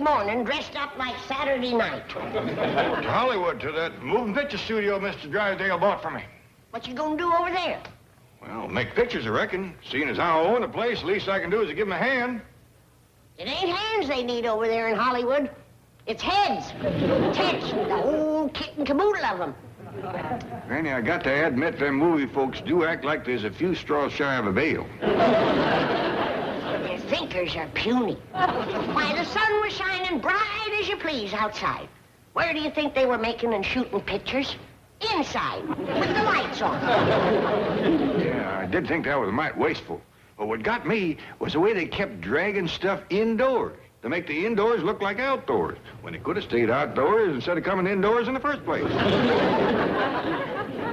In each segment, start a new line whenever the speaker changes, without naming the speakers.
morning dressed up like Saturday night.
To Hollywood, to that moving picture studio Mr. Drysdale bought for me.
What you gonna do over there?
Well, make pictures, I reckon. Seeing as how I own the place, the least I can do is to give him a hand.
It ain't hands they need over there in Hollywood. It's heads. Tits, the whole kit and caboodle of them.
Granny, I got to admit them movie folks do act like there's a few straws shy of a bale.
Their thinkers are puny. Why, the sun was shining bright as you please outside. Where do you think they were making and shooting pictures? Inside, with the lights on.
Yeah, I did think that was mighty wasteful. But what got me was the way they kept dragging stuff indoors to make the indoors look like outdoors, when it could have stayed outdoors instead of coming indoors in the first place.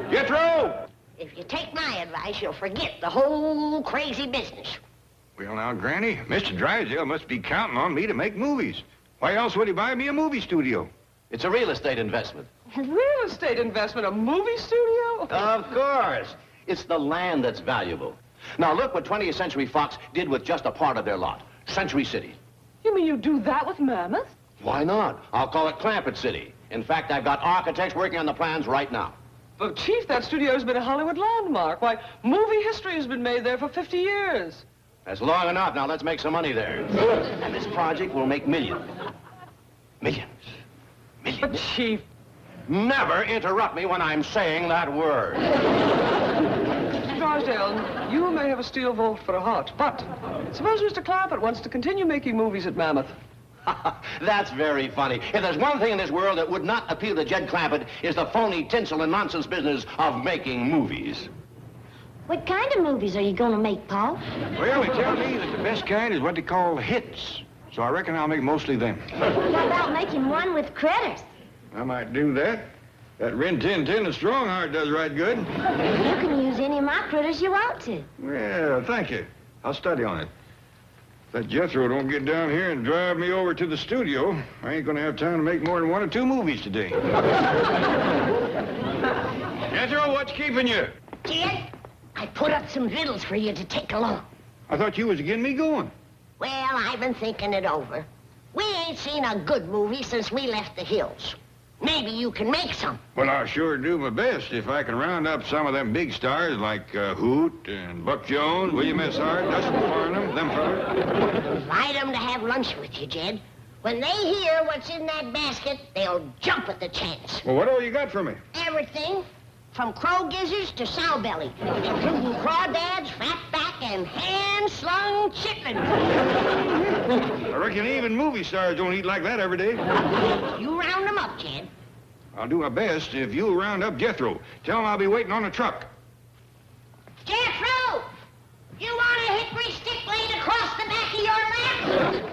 Jethro!
If you take my advice, you'll forget the whole crazy business.
Well, now, Granny, Mr. Drysdale must be counting on me to make movies. Why else would he buy me a movie studio?
It's a real estate investment.
Real estate investment? A movie studio?
Of course. It's the land that's valuable. Now, look what 20th Century Fox did with just a part of their lot. Century City.
You mean you do that with Mammoth?
Why not? I'll call it Clampett City. In fact, I've got architects working on the plans right now.
But, Chief, that studio's been a Hollywood landmark. Why, movie history has been made there for 50 years.
That's long enough. Now, let's make some money there. And this project will make millions. Millions. Millions.
But, Chief...
Never interrupt me when I'm saying that word.
Mr. Drysdale, you may have a steel vault for a heart, but suppose Mr. Clampett wants to continue making movies at Mammoth.
That's very funny. If there's one thing in this world that would not appeal to Jed Clampett, is the phony tinsel and nonsense business of making movies.
What kind of movies are you going to make, Paul?
Well, they tell me that the best kind is what they call hits. So I reckon I'll make mostly them.
What about making one with critters?
I might do that. That Rin Tin Tin and Strongheart does right good.
You can use any of my critters you want to.
Well, thank you. I'll study on it. If that Jethro don't get down here and drive me over to the studio, I ain't gonna have time to make more than 1 or 2 movies today. Jethro, what's keeping you?
Jed, I put up some victuals for you to take along.
I thought you was getting me going.
Well, I've been thinking it over. We ain't seen a good movie since we left the hills. Maybe you can make some.
Well, I'll sure do my best if I can round up some of them big stars like Hoot and Buck Jones, William S. Hart, Dustin Farnham, them fellas.
Invite them to have lunch with you, Jed. When they hear what's in that basket, they'll jump at the chance.
Well, what all you got for me?
Everything from crow gizzards to sow belly, including crawdads, fatback, and hand-slung chicken.
I reckon even movie stars don't eat like that every day.
You round them up, Jed.
I'll do my best if you'll round up Jethro. Tell him I'll be waiting on the truck.
Jethro! You want a hickory stick laid across the back of your lap?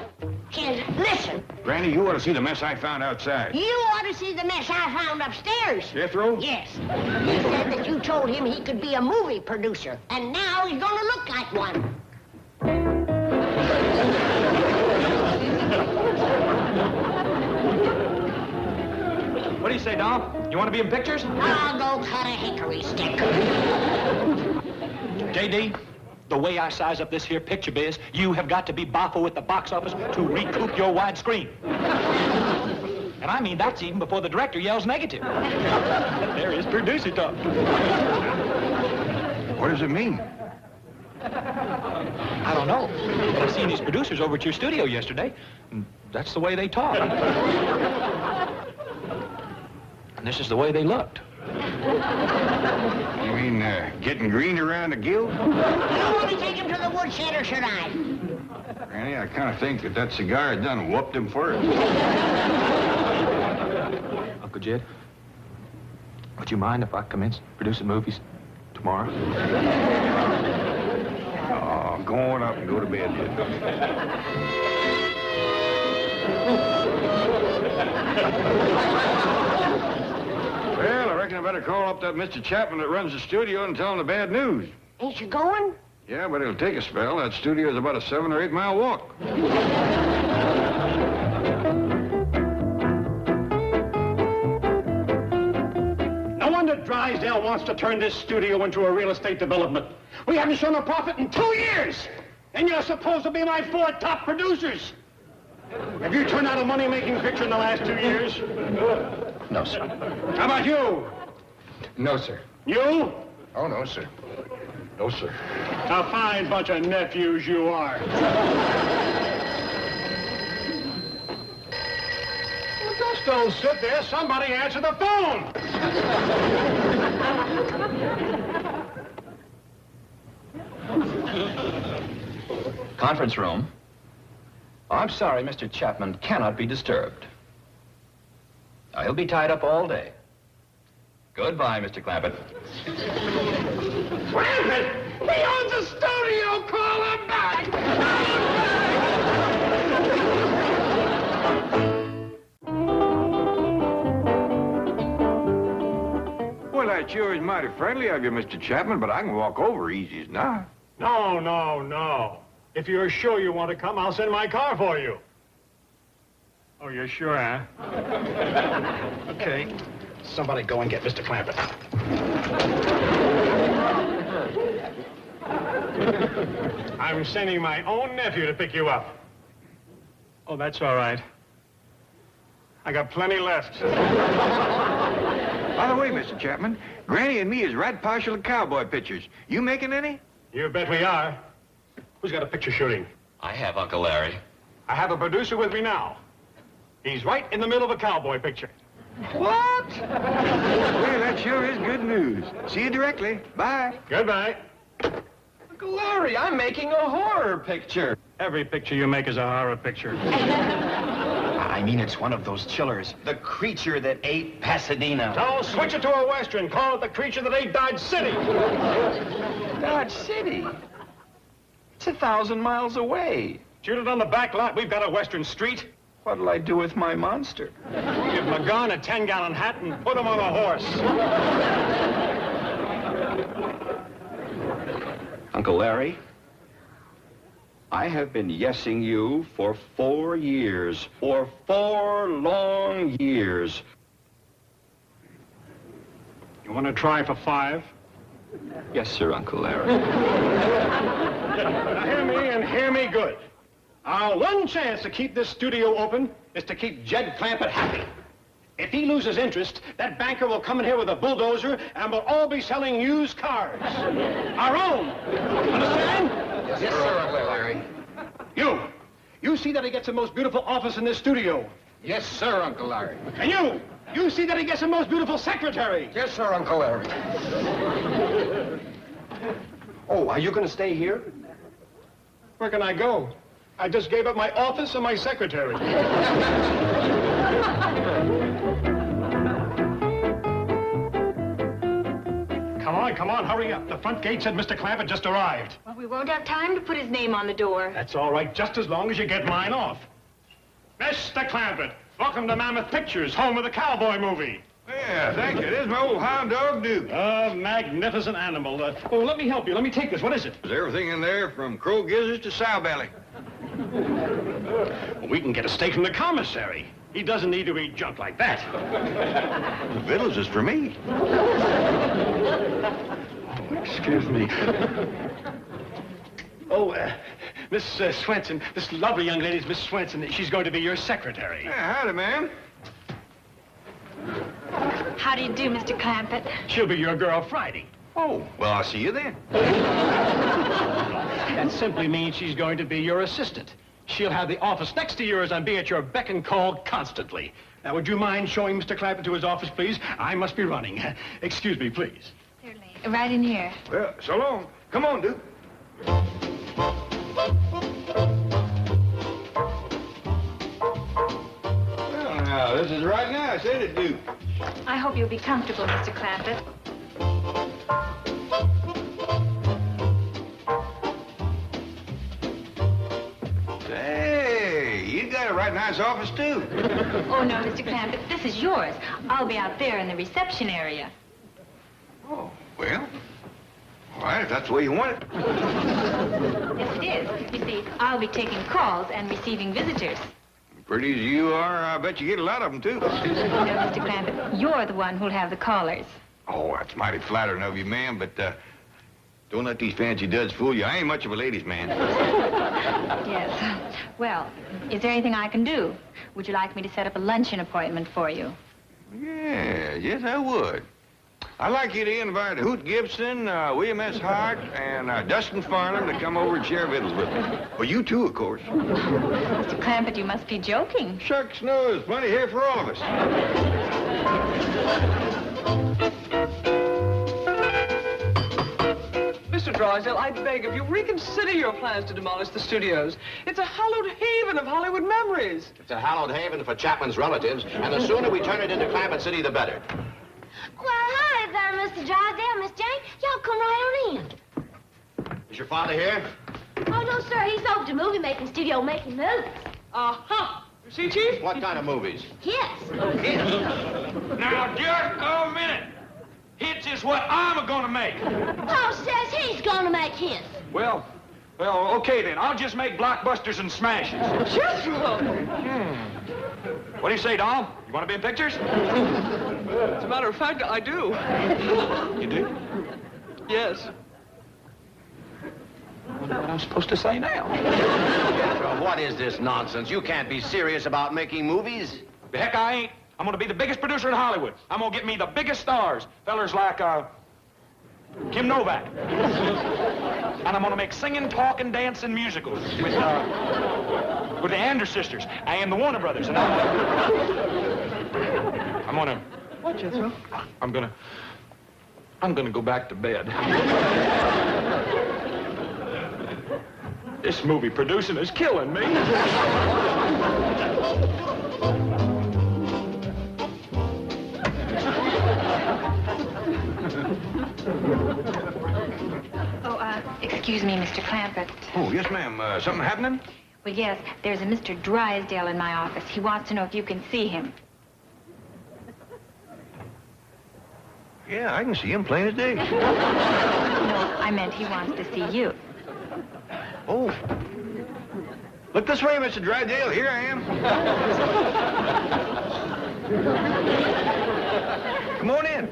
Jed, listen.
Granny, you ought to see the mess I found outside.
You ought to see the mess I found upstairs.
Jethro?
Yes. He said that you told him he could be a movie producer, and now he's gonna look like one.
What do you say, Dom? You want to be in pictures?
I'll go cut a hickory stick.
J.D., the way I size up this here picture biz, you have got to be boffo with the box office to recoup your widescreen. And I mean, that's even before the director yells negative. There is producer talk.
What does it mean?
I don't know. But I seen these producers over at your studio yesterday, and that's the way they talk. And this is the way they looked.
You mean getting green around the gill?
You want to take him to the woodshed, or should I?
Granny, I kind of think that cigar done whooped him first.
Uncle Jed, would you mind if I commence producing movies tomorrow?
Oh, go on up and go to bed, then. Well, I reckon I better call up that Mr. Chapman that runs the studio and tell him the bad news.
Ain't you going?
Yeah, but it'll take a spell. That studio is about a 7 or 8 mile walk.
No wonder Drysdale wants to turn this studio into a real estate development. We haven't shown a profit in 2 years. And you're supposed to be my 4 top producers. Have you turned out a money-making picture in the last 2 years?
No, sir.
How about you?
No, sir.
You?
Oh, no, sir. No, sir.
A fine bunch of nephews you are. Well, just don't sit there. Somebody answer the phone.
Conference room. Oh, I'm sorry, Mr. Chapman cannot be disturbed. Now, he'll be tied up all day. Goodbye, Mr. Clampett.
Clampett! He owns a studio! Call him back!
Well, that sure is mighty friendly of you, Mr. Chapman, but I can walk over easy as not.
No, no, no. If you're sure you want to come, I'll send my car for you. Oh, you're sure, huh? Okay. Somebody go and get Mr. Clampett. I'm sending my own nephew to pick you up. Oh, that's all right. I got plenty left.
By the way, Mr. Chapman, Granny and me is right partial to cowboy pictures. You making any?
You bet we are. Who's got a picture shooting?
I have, Uncle Larry.
I have a producer with me now. He's right in the middle of a cowboy picture.
What? Well, that sure is good news. See you directly. Bye.
Goodbye.
Uncle Larry, I'm making a horror picture.
Every picture you make is a horror picture.
I mean, it's one of those chillers. The creature that ate Pasadena.
So switch it to a Western. Call it The Creature That Ate Dodge City.
Dodge City? It's 1,000 miles away.
Shoot it on the back lot. We've got a Western street.
What'll I do with my monster?
Give him a gun, a 10-gallon hat, and put him on a horse.
Uncle Larry, I have been yesing you for 4 years. For 4 long years.
You want to try for 5?
Yes, sir, Uncle Larry.
Now hear me and hear me good. Our one chance to keep this studio open is to keep Jed Clampett happy. If he loses interest, that banker will come in here with a bulldozer and we'll all be selling used cars. Our own. Understand?
Yes, sir, Uncle Larry.
You see that he gets the most beautiful office in this studio.
Yes, sir, Uncle Larry.
And you see that he gets the most beautiful secretary.
Yes, sir, Uncle Larry. Oh, are you going to stay here?
Where can I go? I just gave up my office and my secretary. Come on, hurry up. The front gate said Mr. Clampett just arrived.
Well, we won't have time to put his name on the door.
That's all right, just as long as you get mine off. Mr. Clampett, welcome to Mammoth Pictures, home of the cowboy movie.
Yeah, thank you. This is my old hound dog, Duke.
A magnificent animal. Let me help you. Let me take this. What is it?
There's everything in there from crow gizzards to sow belly.
Well, we can get a steak from the commissary. He doesn't need to eat junk like that.
The victuals is for me.
Oh, excuse me. Miss Swenson, this lovely young lady is Miss Swenson. She's going to be your secretary.
Yeah, howdy, ma'am.
How do you do, Mr. Clampett?
She'll be your girl Friday.
Oh, well, I'll see you then.
That simply means she's going to be your assistant. She'll have the office next to yours and be at your beck and call constantly. Now, would you mind showing Mr. Clampett to his office, please? I must be running. Excuse me, please.
Certainly. Right in here.
Well, so long. Come on, Duke. Well, now, this is right nice, ain't it, Duke?
I hope you'll be comfortable, Mr. Clampett.
Hey, you got a right nice office, too.
Oh, no, Mr. Clampett, this is yours. I'll be out there in the reception area.
Oh, well, all right, if that's the way you want it.
Yes, it is. You see, I'll be taking calls and receiving visitors.
Pretty as you are, I bet you get a lot of them, too.
No, Mr. Clampett, you're the one who'll have the callers.
Oh, that's mighty flattering of you, ma'am, but don't let these fancy duds fool you. I ain't much of a ladies' man.
Yes. Well, is there anything I can do? Would you like me to set up a luncheon appointment for you?
Yeah, yes, I would. I'd like you to invite Hoot Gibson, William S. Hart, and Dustin Farnham to come over and share victuals with me. Well, you too, of course.
Mr. Clampett, you must be joking.
Shucks, no, there's plenty here for all of us.
Mr. Drysdale, I beg of you, reconsider your plans to demolish the studios. It's a hallowed haven of Hollywood memories.
It's a hallowed haven for Chapman's relatives, and the sooner we turn it into Clampett City, the better.
Well, hi there, Mr. Drysdale, Miss Jane. Y'all come right on in.
Is your father here?
Oh, no, sir. He's over to movie-making studio making movies.
Uh-huh. You see, Chief?
What kind of movies?
Yes.
Now, just a minute. Hits is what I'm gonna make.
Paul says he's gonna make his.
Well, okay then. I'll just make blockbusters and smashes.
Jethro!
What do you say, Dom? You want to be in pictures?
As a matter of fact, I do.
You do?
Yes.
I wonder what I'm supposed to say now.
What is this nonsense? You can't be serious about making movies.
The heck I ain't. I'm gonna be the biggest producer in Hollywood. I'm gonna get me the biggest stars. Fellers like, Kim Novak. And I'm gonna make singing, talking, dancing musicals with the Anders sisters and the Warner Brothers. And I'm gonna...
What, Jethro?
I'm gonna go back to bed. This movie producing is killing me.
Excuse me, Mr. Clampett.
Oh, yes, ma'am. Something happening?
Well, yes, there's a Mr. Drysdale in my office. He wants to know if you can see him.
Yeah, I can see him plain as day.
No, I meant he wants to see you.
Oh. Look this way, Mr. Drysdale. Here I am. Come on in.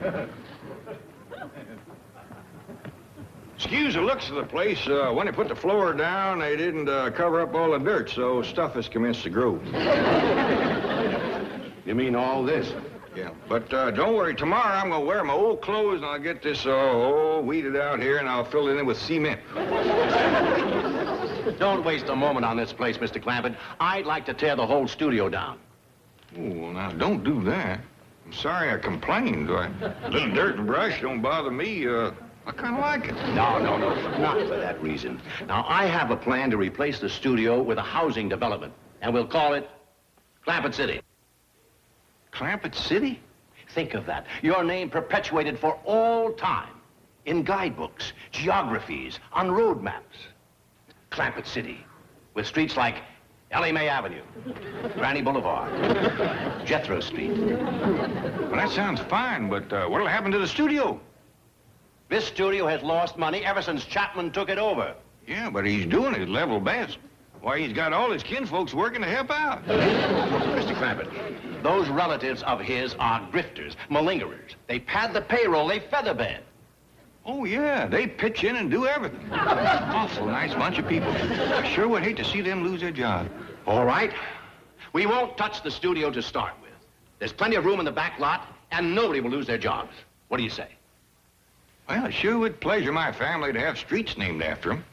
Excuse the looks of the place. When they put the floor down, they didn't cover up all the dirt, so stuff has commenced to grow.
You mean all this?
Yeah, but don't worry. Tomorrow I'm going to wear my old clothes, and I'll get this all weeded out here, and I'll fill it in with cement.
Don't waste a moment on this place, Mr. Clampett. I'd like to tear the whole studio down.
Oh, well, now, don't do that. I'm sorry I complained. A little dirt and brush don't bother me. I kind of like it.
No, not for that reason. Now, I have a plan to replace the studio with a housing development, and we'll call it Clampett City.
Clampett City?
Think of that. Your name perpetuated for all time. In guidebooks, geographies, on road maps. Clampett City. With streets like Ellie Mae Avenue, Granny Boulevard, Jethro Street.
Well, that sounds fine, but what'll happen to the studio?
This studio has lost money ever since Chapman took it over.
Yeah, but he's doing his level best. Why, he's got all his kinfolks working to help out.
Mr. Clampett, those relatives of his are grifters, malingerers. They pad the payroll, they featherbed.
Oh, yeah, they pitch in and do everything. Awful nice bunch of people. I sure would hate to see them lose their job.
All right. We won't touch the studio to start with. There's plenty of room in the back lot, and nobody will lose their jobs. What do you say?
Well, it sure would pleasure my family to have streets named after them.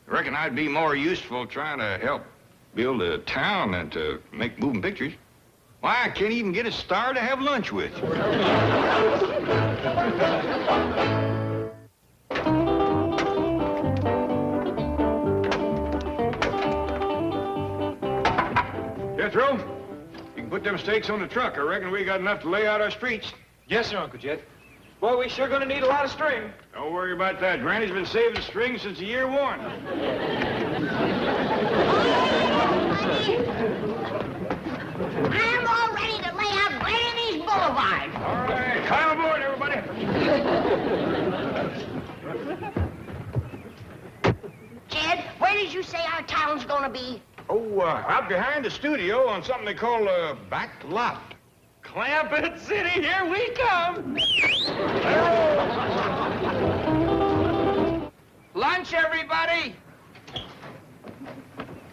I reckon I'd be more useful trying to help build a town than to make moving pictures. Why, I can't even get a star to have lunch with. Jethro, you can put them stakes on the truck. I reckon we got enough to lay out our streets.
Yes, sir, Uncle Jed. Boy, we sure gonna need a lot of string.
Don't worry about that. Granny's been saving string since the year one.
I'm all ready to lay out Granny's Boulevard.
All right, climb aboard, everybody.
Jed, where did you say our town's gonna be?
Oh, out behind the studio on something they call a back lot.
Clampett City, here we come.
Lunch, everybody.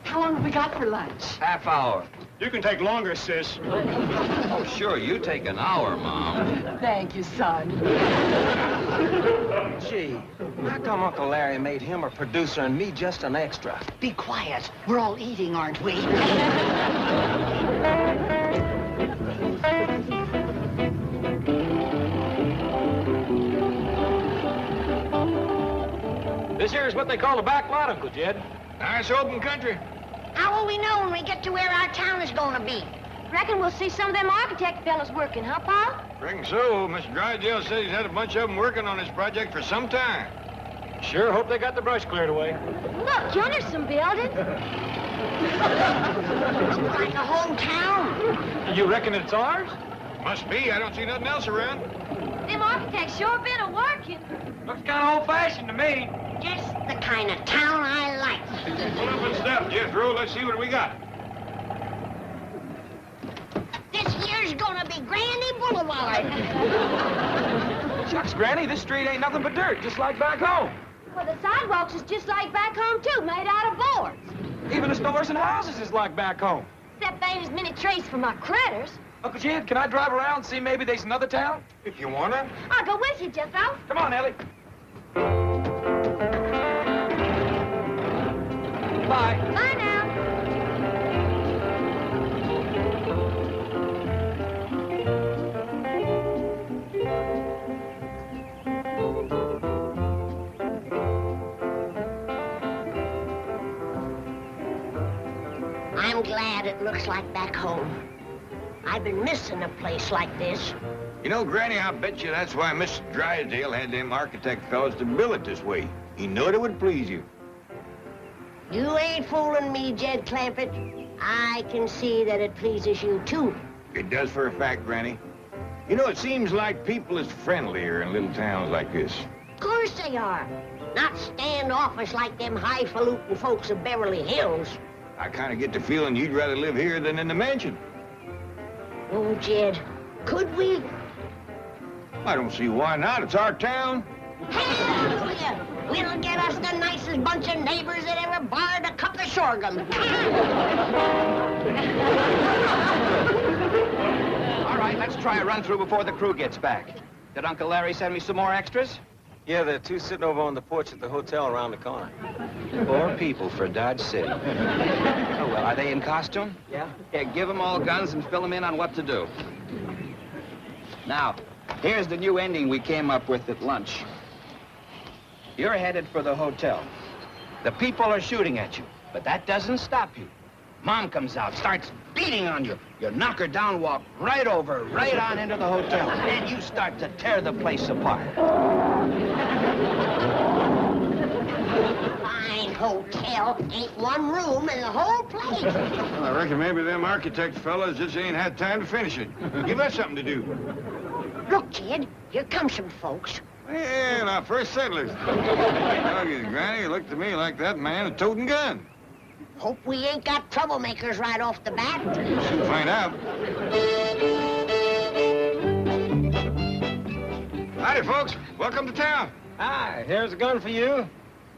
How long have we got for lunch?
Half hour.
You can take longer, sis.
Oh, sure, you take an hour, Mom.
Thank you, son.
Gee, how come Uncle Larry made him a producer and me just an extra?
Be quiet. We're all eating, aren't we?
This here is what they call a back lot, Uncle Jed.
Nice open country.
How will we know when we get to where our town is going to be?
Reckon we'll see some of them architect fellas working, huh, Pa?
Reckon so. Mr. Drysdale said he's had a bunch of them working on this project for some time.
Sure hope they got the brush cleared away.
Look, yonder's some buildings.
Looks like a whole town.
You reckon it's ours?
Must be. I don't see nothing else around.
Them architects sure been a-working.
Looks kind of old-fashioned to me.
Just the kind of town I like.
Pull up and step, Jethro. Let's see what we got.
This here's gonna be Granny Boulevard.
Shucks, Granny, this street ain't nothing but dirt, just like back home.
Well, the sidewalks is just like back home, too, made out of boards.
Even the stores and houses is like back home.
Except there ain't as many trace for my critters.
Uncle Jed, can I drive around and see maybe there's another town?
If you wanna.
I'll go with you, Jethro.
Come on, Ellie. Bye.
Bye now.
I'm glad it looks like back home. I've been missing a place like this.
You know, Granny, I bet you that's why Mr. Drysdale had them architect fellows to build it this way. He knew it would please you.
You ain't fooling me, Jed Clampett. I can see that it pleases you, too.
It does for a fact, Granny. You know, it seems like people is friendlier in little towns like this.
Of course they are. Not standoffish like them highfalutin folks of Beverly Hills.
I kind of get the feeling you'd rather live here than in the mansion.
Oh, Jed, could we?
I don't see why not. It's our town.
Hallelujah! We'll get us the nicest bunch of neighbors that ever barred a cup of sorghum.
All right, let's try a run-through before the crew gets back. Did Uncle Larry send me some more extras?
Yeah, there are two sitting over on the porch at the hotel around the corner. 4 people for Dodge City.
Oh, well, are they in costume?
Yeah?
Yeah, give them all guns and fill them in on what to do. Now, here's the new ending we came up with at lunch. You're headed for the hotel. The people are shooting at you, but that doesn't stop you. Mom comes out, starts beating on you. You knock her down, walk right over, right on into the hotel, and you start to tear the place apart.
Fine hotel. Ain't one room in the whole place.
Well, I reckon maybe them architect fellas just ain't had time to finish it. Give us something to do.
Look, Jed, here come some folks.
Yeah, now, first settlers. Doggone, Granny, it looked to me like that man a toting gun.
Hope we ain't got troublemakers right off the bat.
Soon find out. Howdy, folks. Welcome to town.
Hi, here's a gun for you.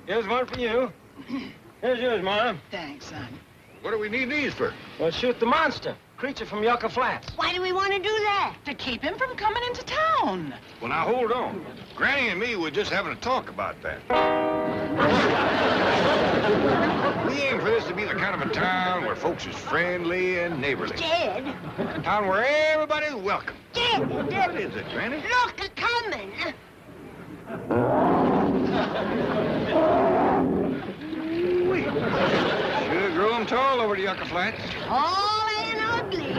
Here's one for you. Here's yours, Mom.
Thanks, son.
What do we need these for?
Well, shoot the monster. Creature from Yucca Flats.
Why do we want to do that?
To keep him from coming into town.
Well, now, hold on. Granny and me were just having a talk about that. We aim for this to be the kind of a town where folks is friendly and neighborly.
Jed.
A town where everybody's welcome.
Jed.
What is it, Granny?
Look, a coming.
Wait. Sure grew 'em tall over the Yucca Flats.
Tall and ugly.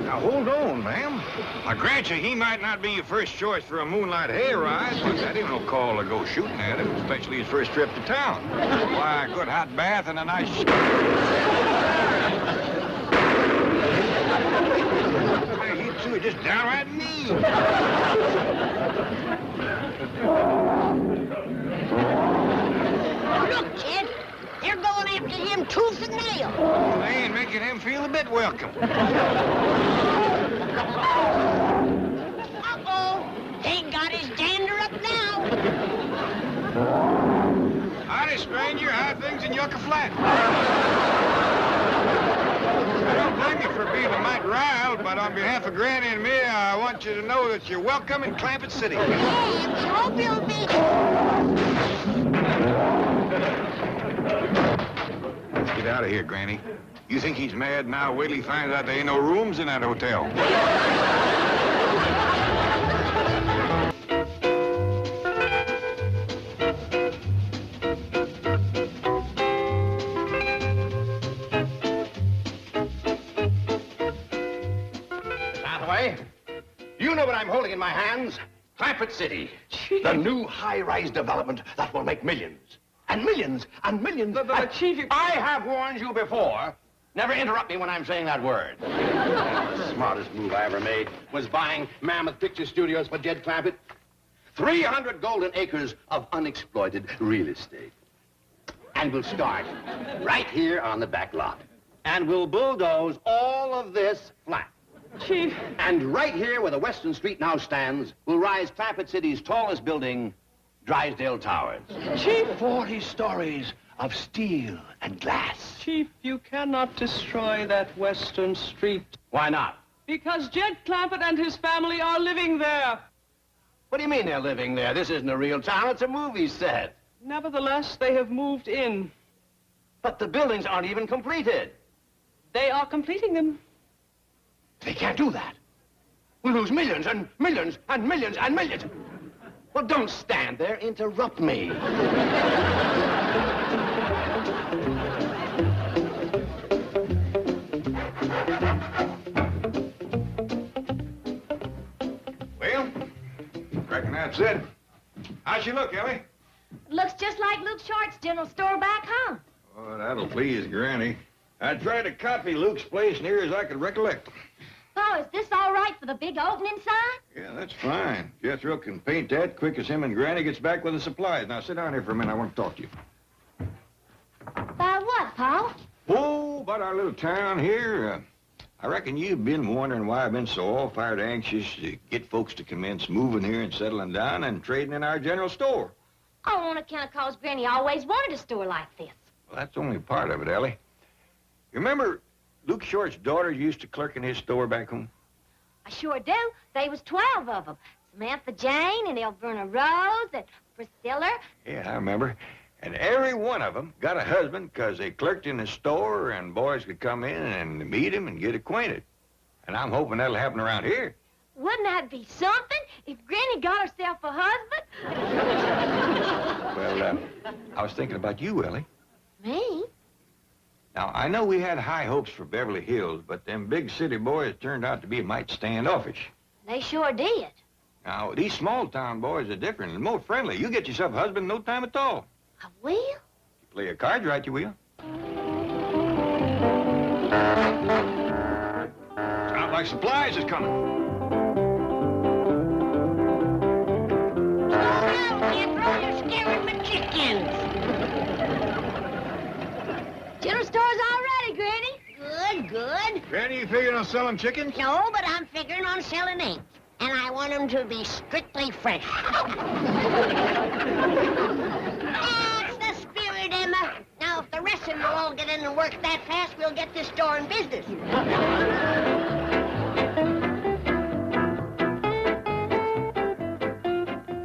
Now, hold on, ma'am. I grant you, he might not be your first choice for a moonlight hayride, but that ain't no call to go shooting at him, especially his first trip to town. Why, a good hot bath and a nice... He too, just downright mean.
Look, Jed. They're going after him tooth and nail.
Well, they ain't making him feel a bit welcome.
Uh-oh. They got his dander up now.
Howdy, stranger. How things? Woods in Yucca Flat. I don't blame you for being a mite riled, but on behalf of Granny and me, I want you to know that you're welcome in Clampett City.
And we hope you'll be...
Let's get out of here, Granny. You think he's mad now? Wait till he finds out there ain't no rooms in that hotel.
You know what I'm holding in my hands? Clampett City. Chief. The new high-rise development that will make millions. And millions and millions.
But Chief...
I have warned you before. Never interrupt me when I'm saying that word. The smartest move I ever made was buying Mammoth Picture Studios for Jed Clampett. 300 golden acres of unexploited real estate. And we'll start right here on the back lot. And we'll bulldoze all of this flat.
Chief.
And right here where the Western Street now stands will rise Clampett City's tallest building, Drysdale Towers.
Chief.
40 stories of steel and glass.
Chief, you cannot destroy that Western Street.
Why not?
Because Jed Clampett and his family are living there.
What do you mean they're living there? This isn't a real town, it's a movie set.
Nevertheless, they have moved in.
But the buildings aren't even completed.
They are completing them.
They can't do that. We'll lose millions and millions and millions and millions. Well, don't stand there. Interrupt me.
Well, reckon that's it. How's she look, Ellie?
Looks just like Luke Short's general store back home.
Oh, that'll please Granny. I tried to copy Luke's place near as I could recollect.
Oh, is this all right for the big opening sign?
Yeah, that's fine. Jethro can paint that quick as him and Granny gets back with the supplies. Now, sit down here for a minute. I want to talk to you.
About what, Pa?
Oh, about our little town here. I reckon you've been wondering why I've been so all-fired anxious to get folks to commence moving here and settling down and trading in our general store.
Oh, on account of cause Granny always wanted a store like this.
Well, that's only part of it, Ellie. You remember Luke Short's daughter used to clerk in his store back home?
I sure do. They was 12 of them. Samantha Jane and Elverna Rose and Priscilla.
Yeah, I remember. And every one of them got a husband because they clerked in the store and boys could come in and meet him and get acquainted. And I'm hoping that'll happen around here.
Wouldn't that be something if Granny got herself a husband?
Well, I was thinking about you, Ellie.
Me?
Now, I know we had high hopes for Beverly Hills, but them big city boys turned out to be mighty standoffish.
They sure did.
Now, these small-town boys are different and more friendly. You get yourself a husband in no time at all.
I will?
You play your cards right, you will. Sounds like supplies is coming.
Oh, no, Jethro, you're scaring my chickens.
General store's all ready, Granny.
Good, good.
Granny, you figuring on selling chickens?
No, but I'm figuring on selling eggs. And I want them to be strictly fresh. That's the spirit, Emma. Now, if the rest of them will all get in and work that fast, we'll get this store in business.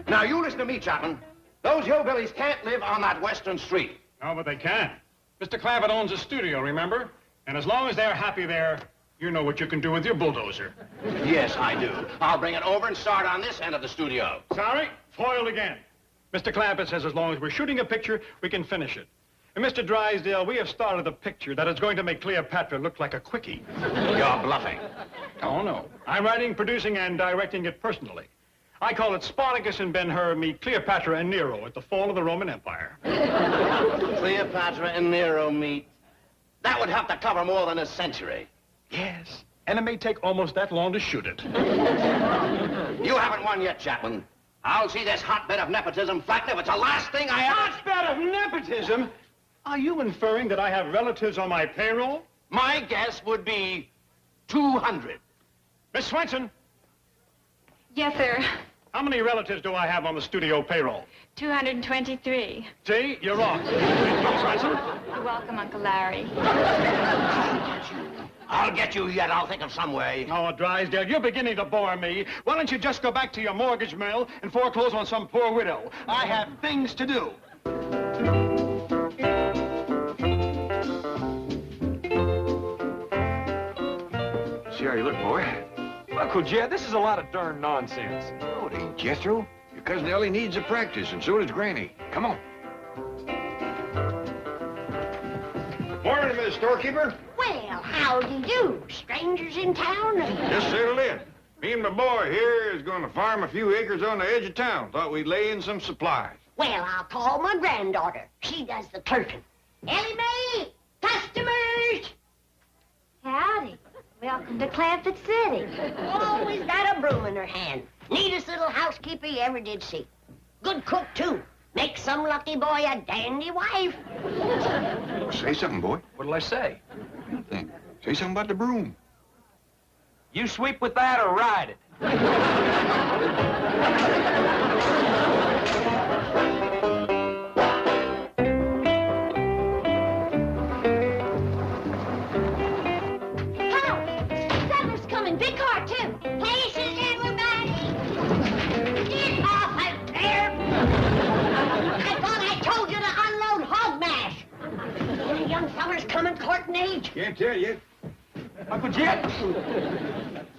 Now, you listen to me, Chapman. Those hillbillies can't live on that Western Street.
No, but they can. Mr. Clampett owns a studio, remember? And as long as they're happy there, you know what you can do with your bulldozer.
Yes, I do. I'll bring it over and start on this end of the studio.
Sorry? Foiled again. Mr. Clampett says as long as we're shooting a picture, we can finish it. And Mr. Drysdale, we have started a picture that is going to make Cleopatra look like a quickie.
You're bluffing.
Oh, no. I'm writing, producing, and directing it personally. I call it Spartacus and Ben-Hur meet Cleopatra and Nero at the fall of the Roman Empire.
Cleopatra and Nero meet. That would have to cover more than a century.
Yes. And it may take almost that long to shoot it.
You haven't won yet, Chapman. I'll see this hotbed of nepotism flatten if it's the last thing I ever...
Hotbed of nepotism? Are you inferring that I have relatives on my payroll?
My guess would be 200.
Miss Swenson.
Yes, sir.
How many relatives do I have on the studio payroll?
223.
See, you're off. Present?
You're welcome, Uncle Larry.
I'll get you yet. I'll think of some way.
Oh, Drysdale, you're beginning to bore me. Why don't you just go back to your mortgage mill and foreclose on some poor widow? I have things to do.
See how you look, boy?
Uncle Jed, this is a lot of darn nonsense.
Oh, it ain't, Jethro. Your cousin Ellie needs a practice, and so does Granny. Come on. Morning, Miss Storekeeper.
Well, how do you do? Strangers in town?
Just settled in. Me and my boy here is going to farm a few acres on the edge of town. Thought we'd lay in some supplies.
Well, I'll call my granddaughter. She does the clerking. Ellie Mae! Customers!
Howdy. Welcome to Clampett City.
Always got a broom in her hand. Neatest little housekeeper you ever did see. Good cook, too. Make some lucky boy a dandy wife.
Say something, boy.
What'll I say?
Think. Say something about the broom.
You sweep with that or ride it?
Big car, too.
Places, everybody! Get off of there! I thought I told you to unload hog mash. Any young fellas coming courting age?
Can't tell you.
Uncle Jed,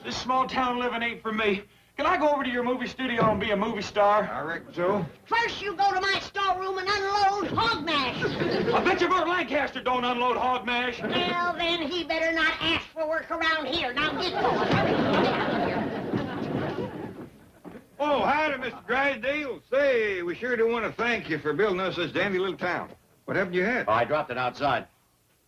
this small town living ain't for me. Can I go over to your movie studio and be a movie star?
I reckon so.
First, you go to my storeroom and unload hog mash.
I bet you Bert Lancaster don't unload hog mash.
Well, then he better not ask for work around here. Now get going.
Oh, howdy, Mr. Drysdale. Say, we sure do want to thank you for building us this dandy little town. What happened to your hat?
Oh, I dropped it outside.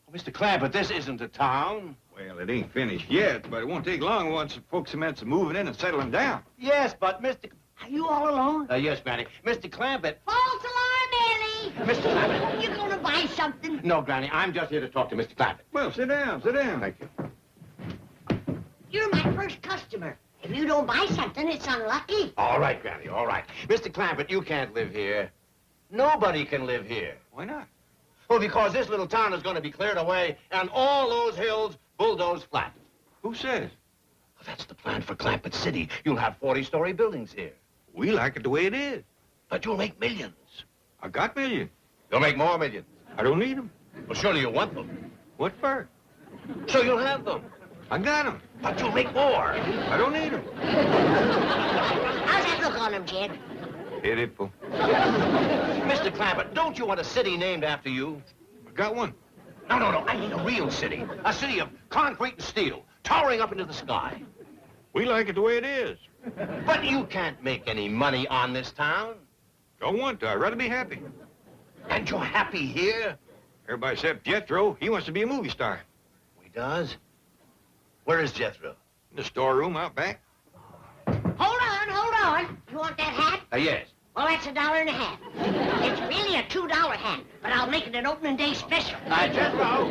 Oh, Mr. Clampett, this isn't a town.
Well, it ain't finished yet, but it won't take long once the folks commence moving in and settling down.
Yes, but Mr.
Are you all alone?
Yes, Granny. Mr. Clampett.
False alarm, Ellie!
Mr. Clampett.
You gonna buy something?
No, Granny, I'm just here to talk to Mr. Clampett.
Well, sit down, sit down.
Thank you.
You're my first customer. If you don't buy something, it's unlucky.
All right, Granny, all right. Mr. Clampett, you can't live here. Nobody can live here.
Why not?
Well, because this little town is going to be cleared away and all those hills bulldozed flat.
Who says?
Well, that's the plan for Clampett City. You'll have 40-story buildings here.
We like it the way it is.
But you'll make millions.
I got millions.
You'll make more millions.
I don't need them.
Well, surely you want them.
What for?
So you'll have them.
I got them.
But you'll make more.
I don't need them.
How's that look on him, Jed?
Pitiful.
Mr. Clampett, don't you want a city named after you?
I got one.
No, no, no. I mean a real city. A city of concrete and steel, towering up into the sky.
We like it the way it is.
But you can't make any money on this town.
Don't want to. I'd rather be happy.
And you're happy here?
Everybody except Jethro. He wants to be a movie star.
He does? Where is Jethro?
In the storeroom out back.
Hold on. You want that hat?
Yes.
Well, that's $1.50. It's really a $2 hat, but I'll make it an opening day special.
Jethro.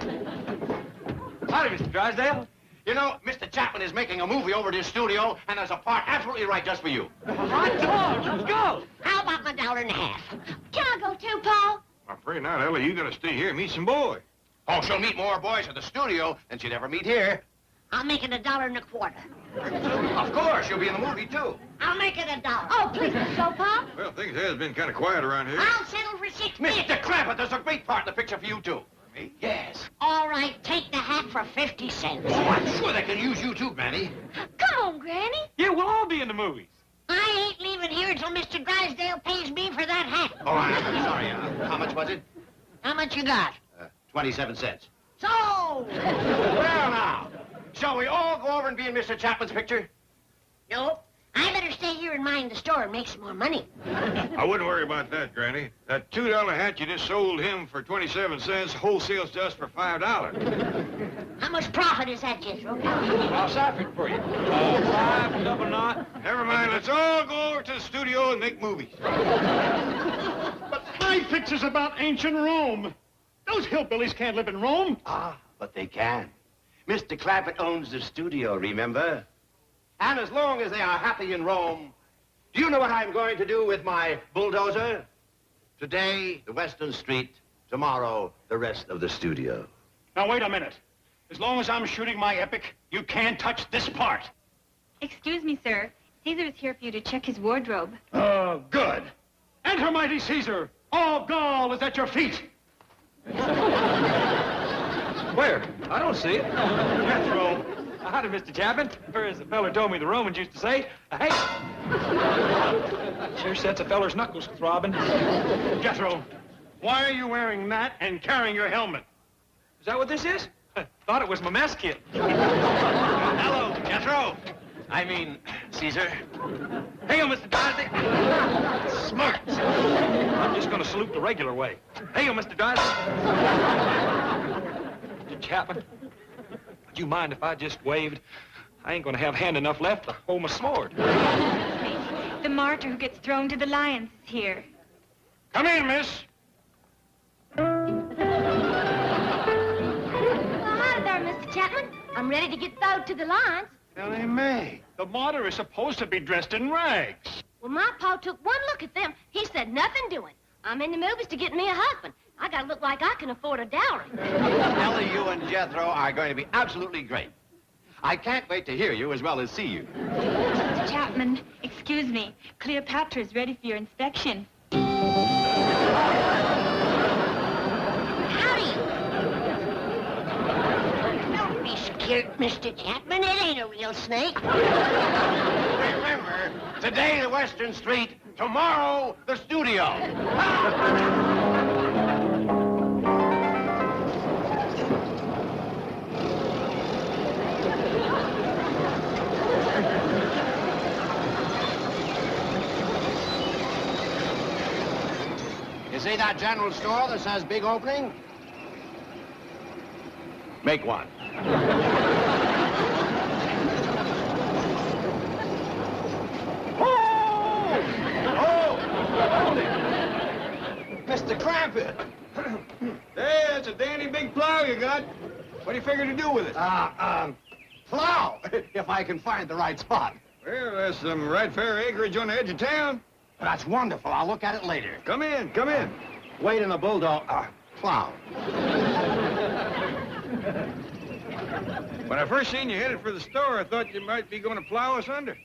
Howdy, Mr. Drysdale.
You know, Mr. Chapman is making a movie over at his studio, and there's a part absolutely right just for you.
All right, come on, let's go.
How about my $1.50?
Can I go too, Paul?
I'm afraid not, Ellie. You gotta stay here and meet some boys.
Oh, she'll meet more boys at the studio than she'd ever meet here.
I'll make it $1.25.
Of course, you'll be in the movie, too.
I'll make it $1.
Oh, please go, Paul.
Well, things has been kind of quiet around here.
I'll settle for $6.50.
Mr. Clampett, there's a great part in the picture for you, too.
Me?
Yes.
All right, take the hat for 50 cents.
Oh, I'm sure they can use you, too, Granny.
Come on, Granny.
Yeah, we'll all be in the movies.
I ain't leaving here until Mr. Drysdale pays me for that hat.
Oh, I'm sorry. How much was it?
How much you got?
27 cents.
So!
Well, now, shall we all go over and be in Mr. Chapman's picture?
Nope. I better stay here and mind the store and make some more money.
I wouldn't worry about that, Granny. That $2 hat you just sold him for 27 cents wholesales to us for $5.
How much profit is that, Jethro?
I'll cipher it for you. 5 double knot.
Never mind. Let's all go over to the studio and make movies.
But my picture's about ancient Rome. Those hillbillies can't live in Rome.
Ah, but they can. Mr. Clampett owns the studio, remember? And as long as they are happy in Rome, Do you know what I'm going to do with my bulldozer? Today, the Western Street. Tomorrow, the rest of the studio.
Now, wait a minute. As long as I'm shooting my epic, you can't touch this part.
Excuse me, sir. Caesar is here for you to check his wardrobe.
Oh, good. Enter, mighty Caesar. All Gaul is at your feet.
Where? I don't see it.
Jethro.
Howdy, Mr. Chapman. Or as the feller told me the Romans used to say, hey. Sure sets a feller's knuckles throbbing.
Jethro, why are you wearing that and carrying your helmet?
Is that what this is? Thought it was my mess kit.
Hello, Jethro. I mean, Caesar.
Hey, Mr. Darcy.
Smart.
I'm just going to salute the regular way. Hey, Mr. Darcy. Mr. Chapman, would you mind if I just waved? I ain't going to have hand enough left to hold my sword.
The martyr who gets thrown to the lions is here.
Come in, miss.
Hi there, Mr. Chapman. I'm ready to get thrown to the lions.
Ellie Mae, the martyr is supposed to be dressed in rags.
Well, my pa took one look at them. He said nothing doing. I'm in the movies to get me a husband. I gotta look like I can afford a dowry.
Ellie, you and Jethro are going to be absolutely great. I can't wait to hear you as well as see you.
Mr. Chapman, excuse me. Cleopatra is ready for your inspection.
Howdy. Don't be scared, Mr. Chapman. It ain't a real snake.
Remember, today the Western Street, tomorrow the studio. You see that general store that says big opening? Make one.
Mr. Clampett. Hey, that's a dandy big plow you got. What do you figure to do with it?
Plow, if I can find the right spot.
Well, there's some right fair acreage on the edge of town.
That's wonderful. I'll look at it later.
Come in, come in.
Wait in the bulldog. Plow.
When I first seen you headed for the store, I thought you might be going to plow us under.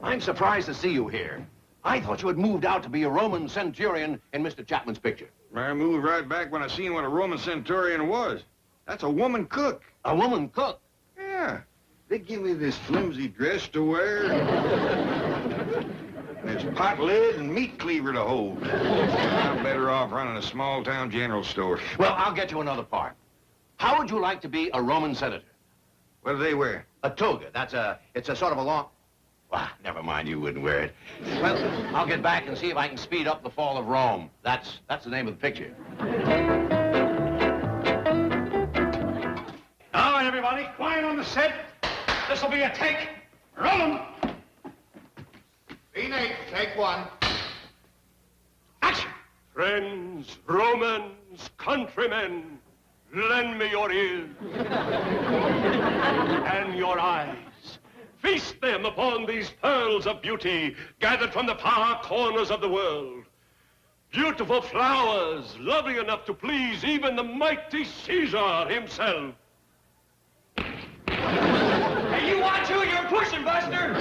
I'm surprised to see you here. I thought you had moved out to be a Roman centurion in Mr. Chapman's picture.
I moved right back when I seen what a Roman centurion was. That's a woman cook.
A woman cook?
Yeah. They give me this flimsy dress to wear. There's pot lid and meat cleaver to hold. I'm better off running a small-town general store.
Well, I'll get you another part. How would you like to be a Roman senator?
What do they wear?
A toga. It's a sort of a long... Well, never mind, you wouldn't wear it. Well, I'll get back and see if I can speed up the fall of Rome. That's the name of the picture.
All right, everybody, quiet on the set. This'll be a take. Roll 'em.
Scene 8, take one.
Action! Friends, Romans, countrymen, lend me your ears and your eyes. Feast them upon these pearls of beauty gathered from the far corners of the world. Beautiful flowers, lovely enough to please even the mighty Caesar himself.
Hey, you watch who you're pushing, Buster!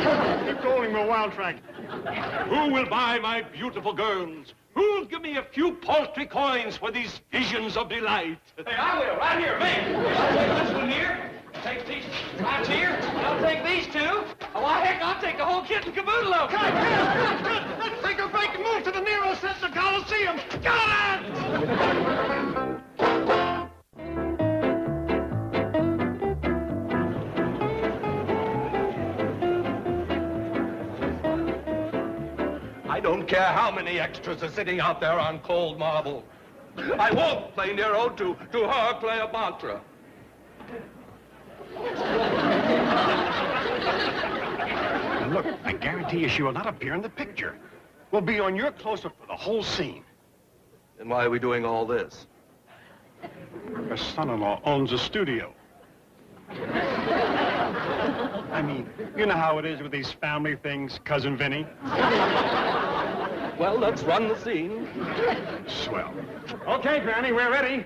Keep going, we're wild track. Who will buy my beautiful girls? Who'll give me a few paltry coins for these visions of delight?
Hey, I will, right here, me. I'll take this one here. Take these right here. I'll take these two. Oh, why, heck, I'll take the whole kit and caboodle of them.
Good. Let's take a break and move to the Nero set in the Coliseum. Got it!
I don't care how many extras are sitting out there on cold marble. I won't play Nero to her Cleopatra.
And look, I guarantee you she will not appear in the picture. We'll be on your close-up for the whole scene.
Then why are we doing all this?
Her son-in-law owns a studio. I mean, you know how it is with these family things, Cousin Vinny.
Well, let's run the scene.
Swell. Okay, Granny, we're ready.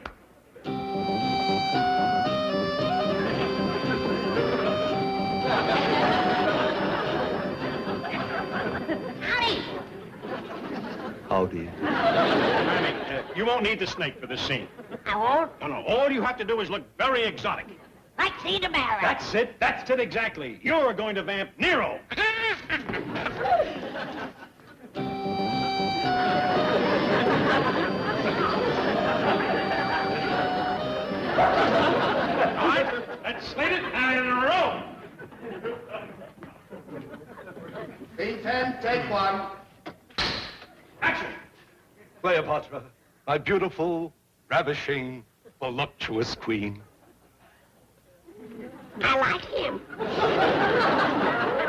Howdy.
Howdy.
Granny, you won't need the snake for this scene.
I won't.
No, all you have to do is look very exotic.
Like Cedar Barrel.
That's it exactly. You're going to vamp Nero. All right, let's slate it and roll.
Scene 10, take 1.
Action.
Cleopatra, my beautiful, ravishing, voluptuous queen.
I like him.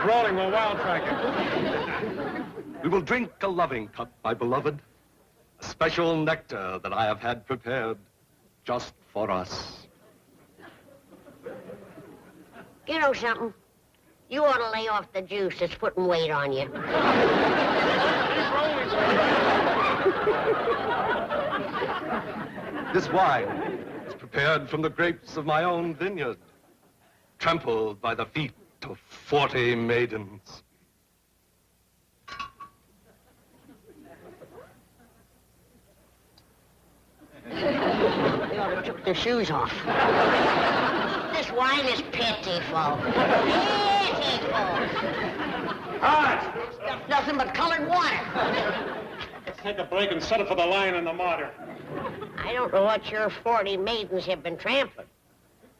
Rolling, we'll wild track it.
We will drink a loving cup, my beloved. A special nectar that I have had prepared just for us.
You know something? You ought to lay off the juice that's putting weight on you.
This wine is prepared from the grapes of my own vineyard, trampled by the feet of 40 maidens.
They ought to took their shoes off. This wine is pitiful. Pitiful.
All right.
That's nothing but colored water.
Let's take a break and settle for the Lion and the Martyr.
I don't know what your 40 maidens have been trampling,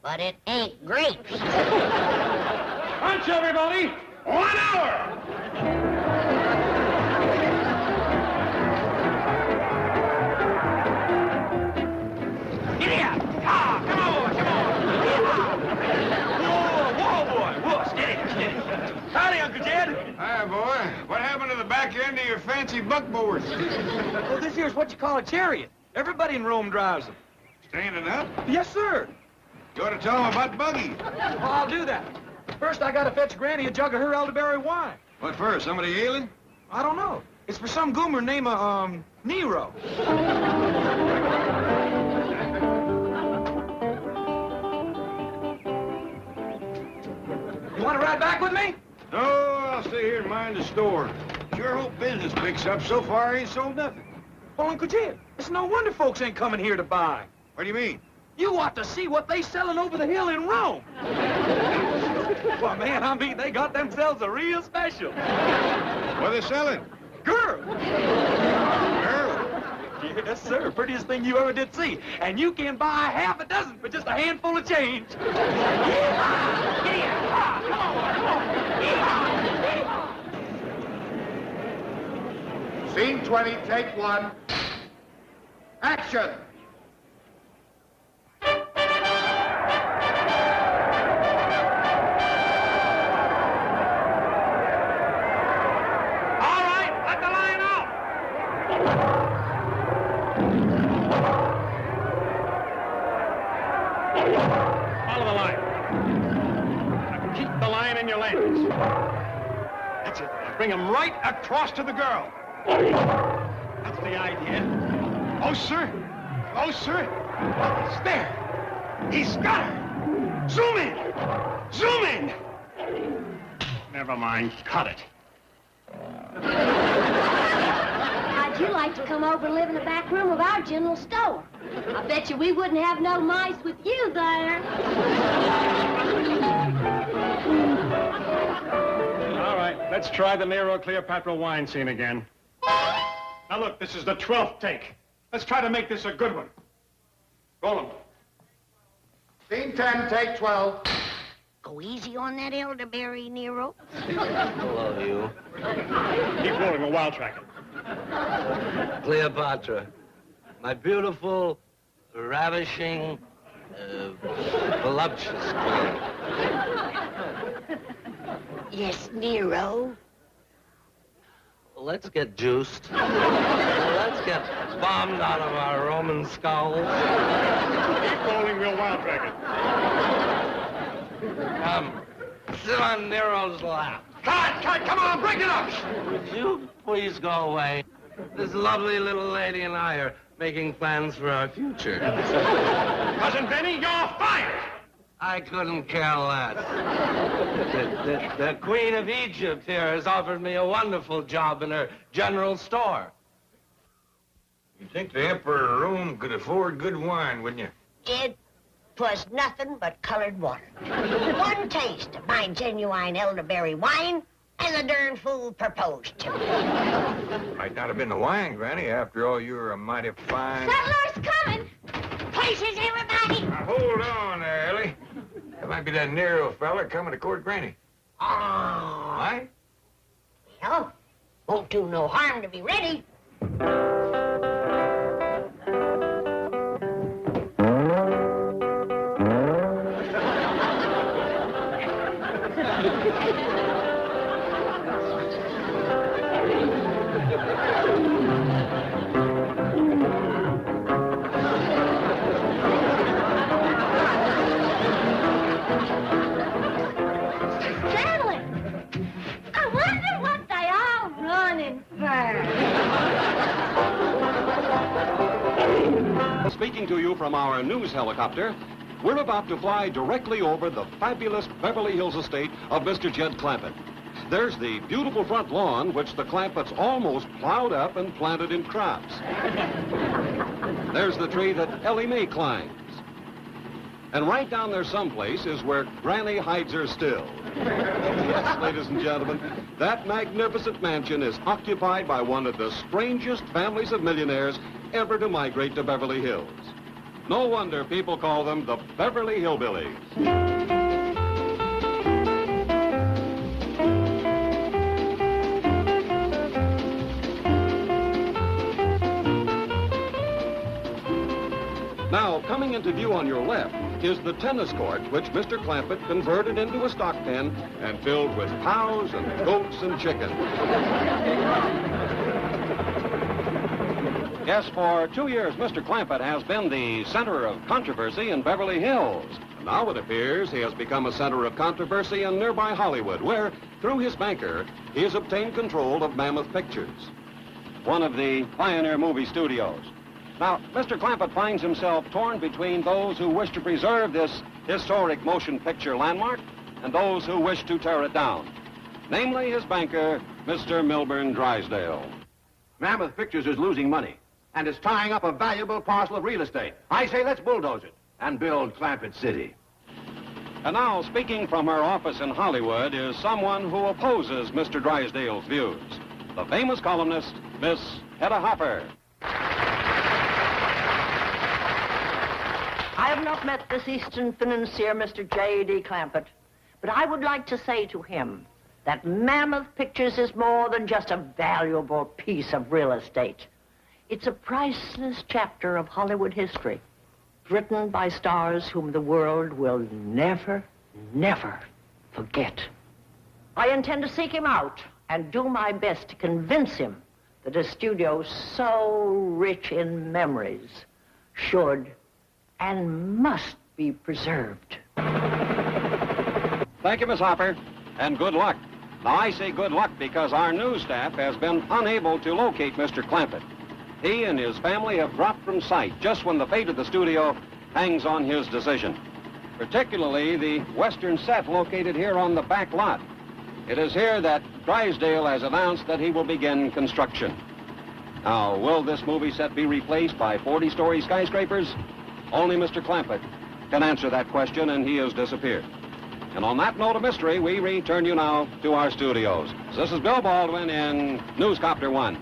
but it ain't grapes.
Punch, everybody! 1 hour!
Giddy-up! Ah, come on! Whoa, boy! Whoa, steady. Howdy, Uncle Jed.
Hi, boy. What happened to the back end of your fancy buckboard?
Well, this here's what you call a chariot. Everybody in Rome drives them.
Standing up?
Yes, sir.
You ought to tell them about buggy.
Well, I'll do that. First, I gotta fetch Granny a jug of her elderberry wine.
What for? Somebody ailing?
I don't know. It's for some goomer named, Nero. You want to ride back with me?
No, I'll stay here and mind the store. Sure hope business picks up. So far, I ain't sold nothing.
Well, Uncle Jed, it's no wonder folks ain't coming here to buy.
What do you mean?
You ought to see what they selling over the hill in Rome. Well, man, I mean, they got themselves a real special.
What are they selling?
Girl.
Girl?
Yes, sir. Prettiest thing you ever did see. And you can buy half a dozen for just a handful of change. Yeehaw! Get here. Ah, come on, come on.
Scene 20, take 1. Action!
Follow the line. Now keep the line in your lanes. That's it. Now bring him right across to the girl. That's the idea. Closer. Closer. It's there. He's got her. Zoom in. Zoom in. Never mind. Cut it.
How'd you like to come over and live in the back room of our general store? I bet you we wouldn't have no mice with you there.
All right, let's try the Nero Cleopatra wine scene again. Now look, this is the 12th take. Let's try to make this a good one. Roll 'em.
Scene 10, take 12.
Go easy on that elderberry, Nero.
Hello, you.
Keep rolling, we'll wild track it.
Cleopatra, my beautiful, ravishing, voluptuous queen.
Yes, Nero.
Let's get juiced. Let's get bombed out of our Roman skulls.
Keep rolling, we'll wild track it.
Come, sit on Nero's lap.
Cut! Come on, break it up!
Would you please go away? This lovely little lady and I are making plans for our future.
Cousin Benny, you're fired!
I couldn't care less. The Queen of Egypt here has offered me a wonderful job in her general store.
You'd think the Emperor of Rome could afford good wine, wouldn't you?
It was nothing but colored water. One taste of my genuine elderberry wine, and the darn fool proposed to me.
Might not have been the wine, Granny. After all, you were a mighty fine...
Settlers coming!
Places, everybody!
Now, hold on there, Ellie. That might be that Nero fella coming to court Granny.
Oh.
Why?
Well, won't do no harm to be ready.
Speaking to you from our news helicopter, we're about to fly directly over the fabulous Beverly Hills estate of Mr. Jed Clampett. There's the beautiful front lawn, which the Clampetts almost plowed up and planted in crops. There's the tree that Ellie Mae climbs. And right down there someplace is where Granny hides her still. Yes, ladies and gentlemen, that magnificent mansion is occupied by one of the strangest families of millionaires ever to migrate to Beverly Hills. No wonder people call them the Beverly Hillbillies. Now, coming into view on your left is the tennis court, which Mr. Clampett converted into a stock pen and filled with cows and goats and chickens. Yes, for 2 years, Mr. Clampett has been the center of controversy in Beverly Hills. Now it appears he has become a center of controversy in nearby Hollywood, where, through his banker, he has obtained control of Mammoth Pictures, one of the pioneer movie studios. Now, Mr. Clampett finds himself torn between those who wish to preserve this historic motion picture landmark and those who wish to tear it down, namely his banker, Mr. Milburn Drysdale.
Mammoth Pictures is losing money, and it's tying up a valuable parcel of real estate. I say let's bulldoze it and build Clampett City.
And now, speaking from her office in Hollywood, is someone who opposes Mr. Drysdale's views, the famous columnist, Miss Hedda Hopper.
I have not met this Eastern financier, Mr. J.D. Clampett, but I would like to say to him that Mammoth Pictures is more than just a valuable piece of real estate. It's a priceless chapter of Hollywood history, written by stars whom the world will never, never forget. I intend to seek him out and do my best to convince him that a studio so rich in memories should and must be preserved.
Thank you, Miss Hopper, and good luck. Now, I say good luck because our news staff has been unable to locate Mr. Clampett. He and his family have dropped from sight just when the fate of the studio hangs on his decision, particularly the western set located here on the back lot. It is here that Drysdale has announced that he will begin construction. Now, will this movie set be replaced by 40-story skyscrapers? Only Mr. Clampett can answer that question, and he has disappeared. And on that note of mystery, we return you now to our studios. This is Bill Baldwin in Newscopter 1.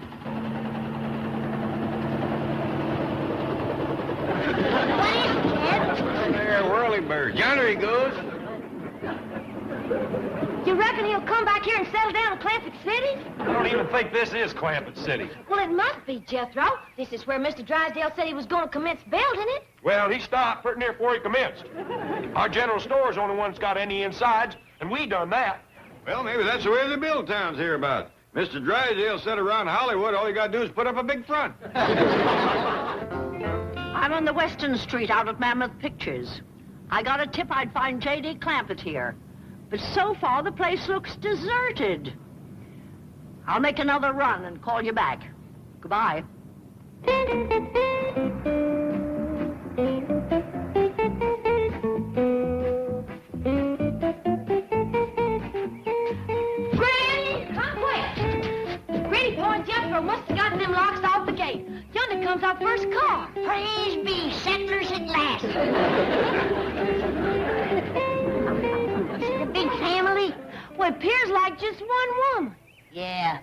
There, whirlybird. Yonder he goes.
You reckon he'll come back here and settle down in Clampett City?
I don't even think this is Clampett City.
Well, it must be, Jethro. This is where Mr. Drysdale said he was going to commence building it.
Well, he stopped pretty near before he commenced. Our general store's the only one that's got any insides, and we done that.
Well, maybe that's the way the build towns hereabouts. Mr. Drysdale said around Hollywood, all you got to do is put up a big front.
I'm on the Western Street out at Mammoth Pictures. I got a tip I'd find J.D. Clampett here. But so far, the place looks deserted. I'll make another run and call you back. Goodbye.
Must have gotten them locks off the gate. Yonder comes our first car.
Praise be, settlers at last. The big family?
Well, it appears like just one woman.
Yeah,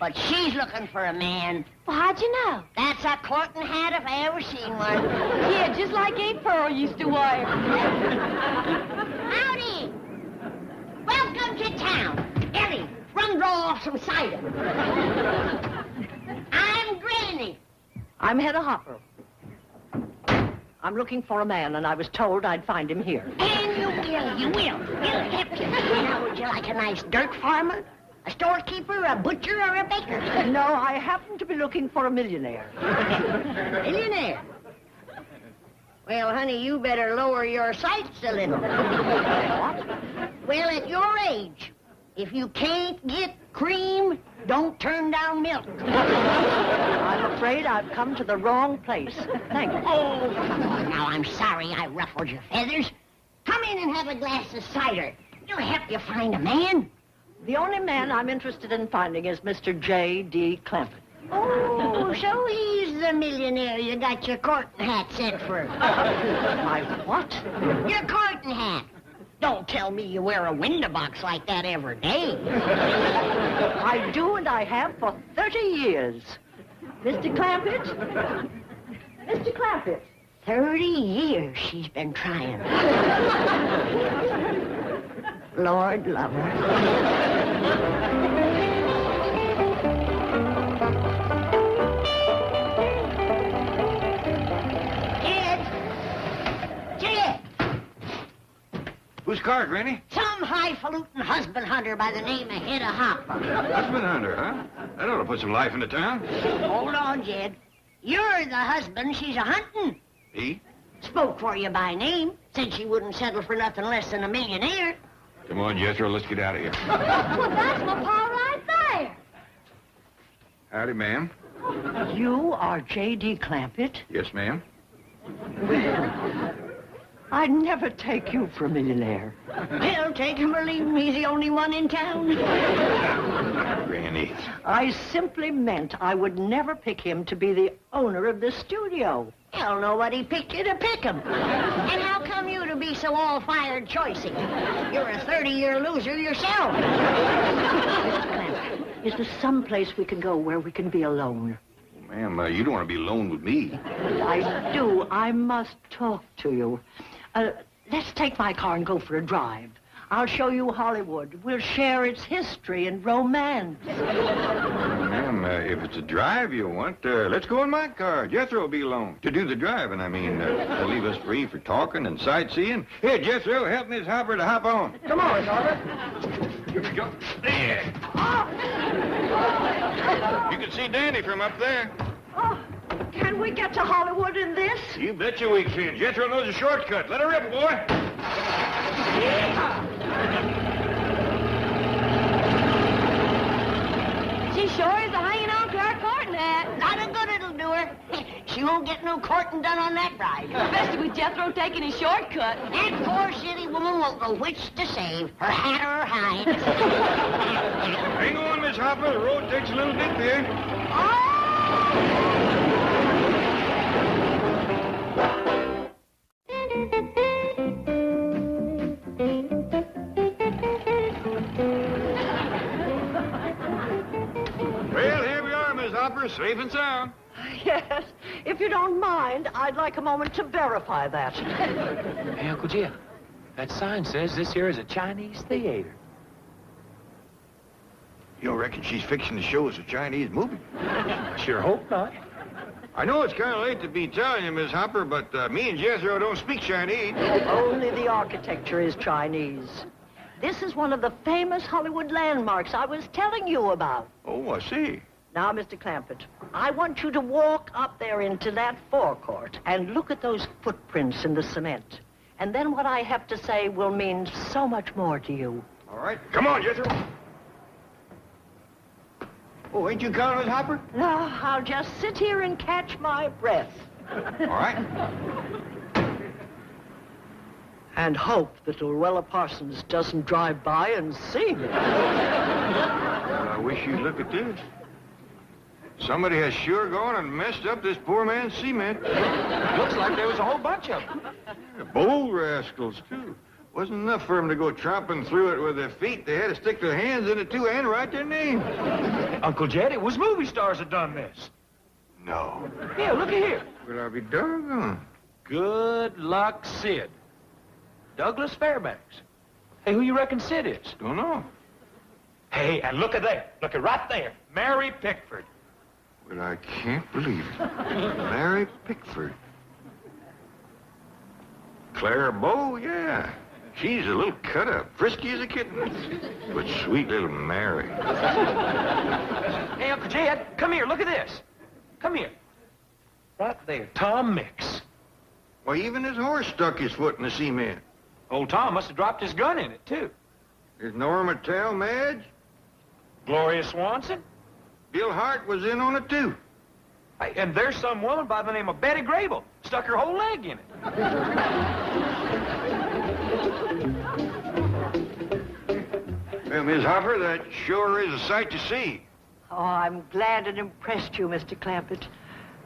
but she's looking for a man.
Well, how'd you know?
That's a courting hat if I ever seen one.
Yeah, just like Aunt Pearl used to wear.
Howdy. Welcome to town. Ellie, run draw off some cider. I'm Granny.
I'm Hedda Hopper. I'm looking for a man, and I was told I'd find him here.
And you will. We'll help you. Now, would you like a nice dirt farmer? A storekeeper, a butcher, or a baker?
No, I happen to be looking for a millionaire.
Millionaire? Well, honey, you better lower your sights a little.
What?
Well, at your age, if you can't get cream, don't turn down milk.
I'm afraid I've come to the wrong place. Thank you.
Oh, now I'm sorry I ruffled your feathers. Come in and have a glass of cider. It'll help you find a man.
The only man I'm interested in finding is Mr. J.D. Clampett.
Oh, so he's the millionaire you got your courting hat set for.
My what?
Your courting hat. Don't tell me you wear a window box like that every day.
I do, and I have for 30 years. Mr. Clampett? Mr. Clampett?
30 years she's been trying. Lord love her.
Whose car, Granny?
Some highfalutin husband hunter by the name of Hedda Hopper.
Husband hunter, huh? That ought to put some life into town.
Hold on, Jed. You're the husband she's a-hunting.
He?
Spoke for you by name. Said she wouldn't settle for nothing less than a millionaire.
Come on, Jethro, let's get out of here.
Well, that's my pa right there.
Howdy, ma'am.
You are J.D. Clampett?
Yes, ma'am.
I'd never take you for a millionaire.
Well, take him or leave him. He's the only one in town.
Granny.
I simply meant I would never pick him to be the owner of this studio.
Hell, nobody picked you to pick him. And how come you to be so all-fired choicey? You're a 30-year loser yourself.
Mr. Clampett, is there some place we can go where we can be alone?
Ma'am, you don't want to be alone with me.
I do. I must talk to you. Let's take my car and go for a drive. I'll show you Hollywood. We'll share its history and romance.
Ma'am, if it's a drive you want, let's go in my car. Jethro will be alone. To do the driving, I mean. To leave us free for talking and sightseeing. Here, Jethro, help Miss Hopper to hop on.
Come on, Hopper.
Here we go. There. You can see Danny from up there.
Oh, can we get to Hollywood in this?
You betcha we can. Jethro knows a shortcut. Let her rip, boy.
She sure is hanging on to our courting hat.
Not a good it'll do her. She won't get no courting done on that ride.
Especially with Jethro taking his shortcut.
That poor city woman won't know which to save, her hat or her hide.
Hang on, Miss Hopper. The road takes a little dip here. Well, here we are, Miss Hopper, safe and sound.
Yes. If you don't mind, I'd like a moment to verify that.
Hey, Uncle Jim, that sign says this here is a Chinese theater.
You don't reckon she's fixing to show us a Chinese movie?
Sure hope not.
I know it's kind of late to be telling you, Miss Hopper, but me and Jethro don't speak Chinese.
Only the architecture is Chinese. This is one of the famous Hollywood landmarks I was telling you about.
Oh, I see.
Now, Mr. Clampett, I want you to walk up there into that forecourt and look at those footprints in the cement. And then what I have to say will mean so much more to you.
All right. Come on, Jethro. Oh, ain't you counting, Miss Hopper?
No, I'll just sit here and catch my breath.
All right.
And hope that Luella Parsons doesn't drive by and see me.
Well, I wish you'd look at this. Somebody has sure gone and messed up this poor man's cement.
Looks like there was a whole bunch of them.
Bold rascals, too. Wasn't enough for them to go tromping through it with their feet. They had to stick their hands in it, too, and write their names.
Uncle Jed, it was movie stars that done this.
No.
Yeah, look at here.
Well, I'll be doggone.
Good luck, Sid. Douglas Fairbanks. Hey, who you reckon Sid is?
Don't know.
Hey, and look at there. Look at right there. Mary Pickford.
Well, I can't believe it. Mary Pickford. Clara Bow, yeah. She's a little cut-up, frisky as a kitten. But sweet little Mary.
Hey, Uncle Jed, come here. Look at this. Come here. Right there. Tom Mix.
Why, even his horse stuck his foot in the cement.
Old Tom must have dropped his gun in it, too.
There's Norma Tell, Madge.
Gloria Swanson.
Bill Hart was in on it, too.
Hey, and there's some woman by the name of Betty Grable. Stuck her whole leg in it.
Well, Miss Hopper, that sure is a sight to see.
Oh, I'm glad it impressed you, Mr. Clampett,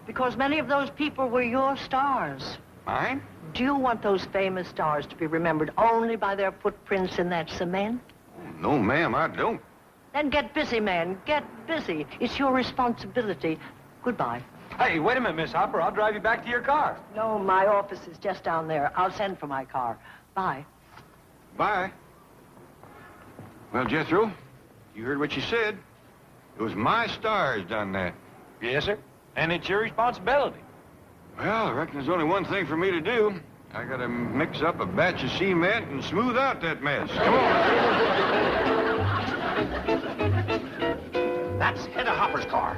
because many of those people were your stars.
Mine?
Do you want those famous stars to be remembered only by their footprints in that cement?
No, ma'am, I don't.
Then get busy, man. Get busy. It's your responsibility. Goodbye.
Hey, wait a minute, Miss Hopper. I'll drive you back to your car.
No, my office is just down there. I'll send for my car. Bye.
Bye. Well, Jethro, you heard what you said. It was my stars done that.
Yes, sir. And it's your responsibility.
Well, I reckon there's only one thing for me to do. I gotta mix up a batch of cement and smooth out that mess. Come on.
That's Hedda Hopper's car.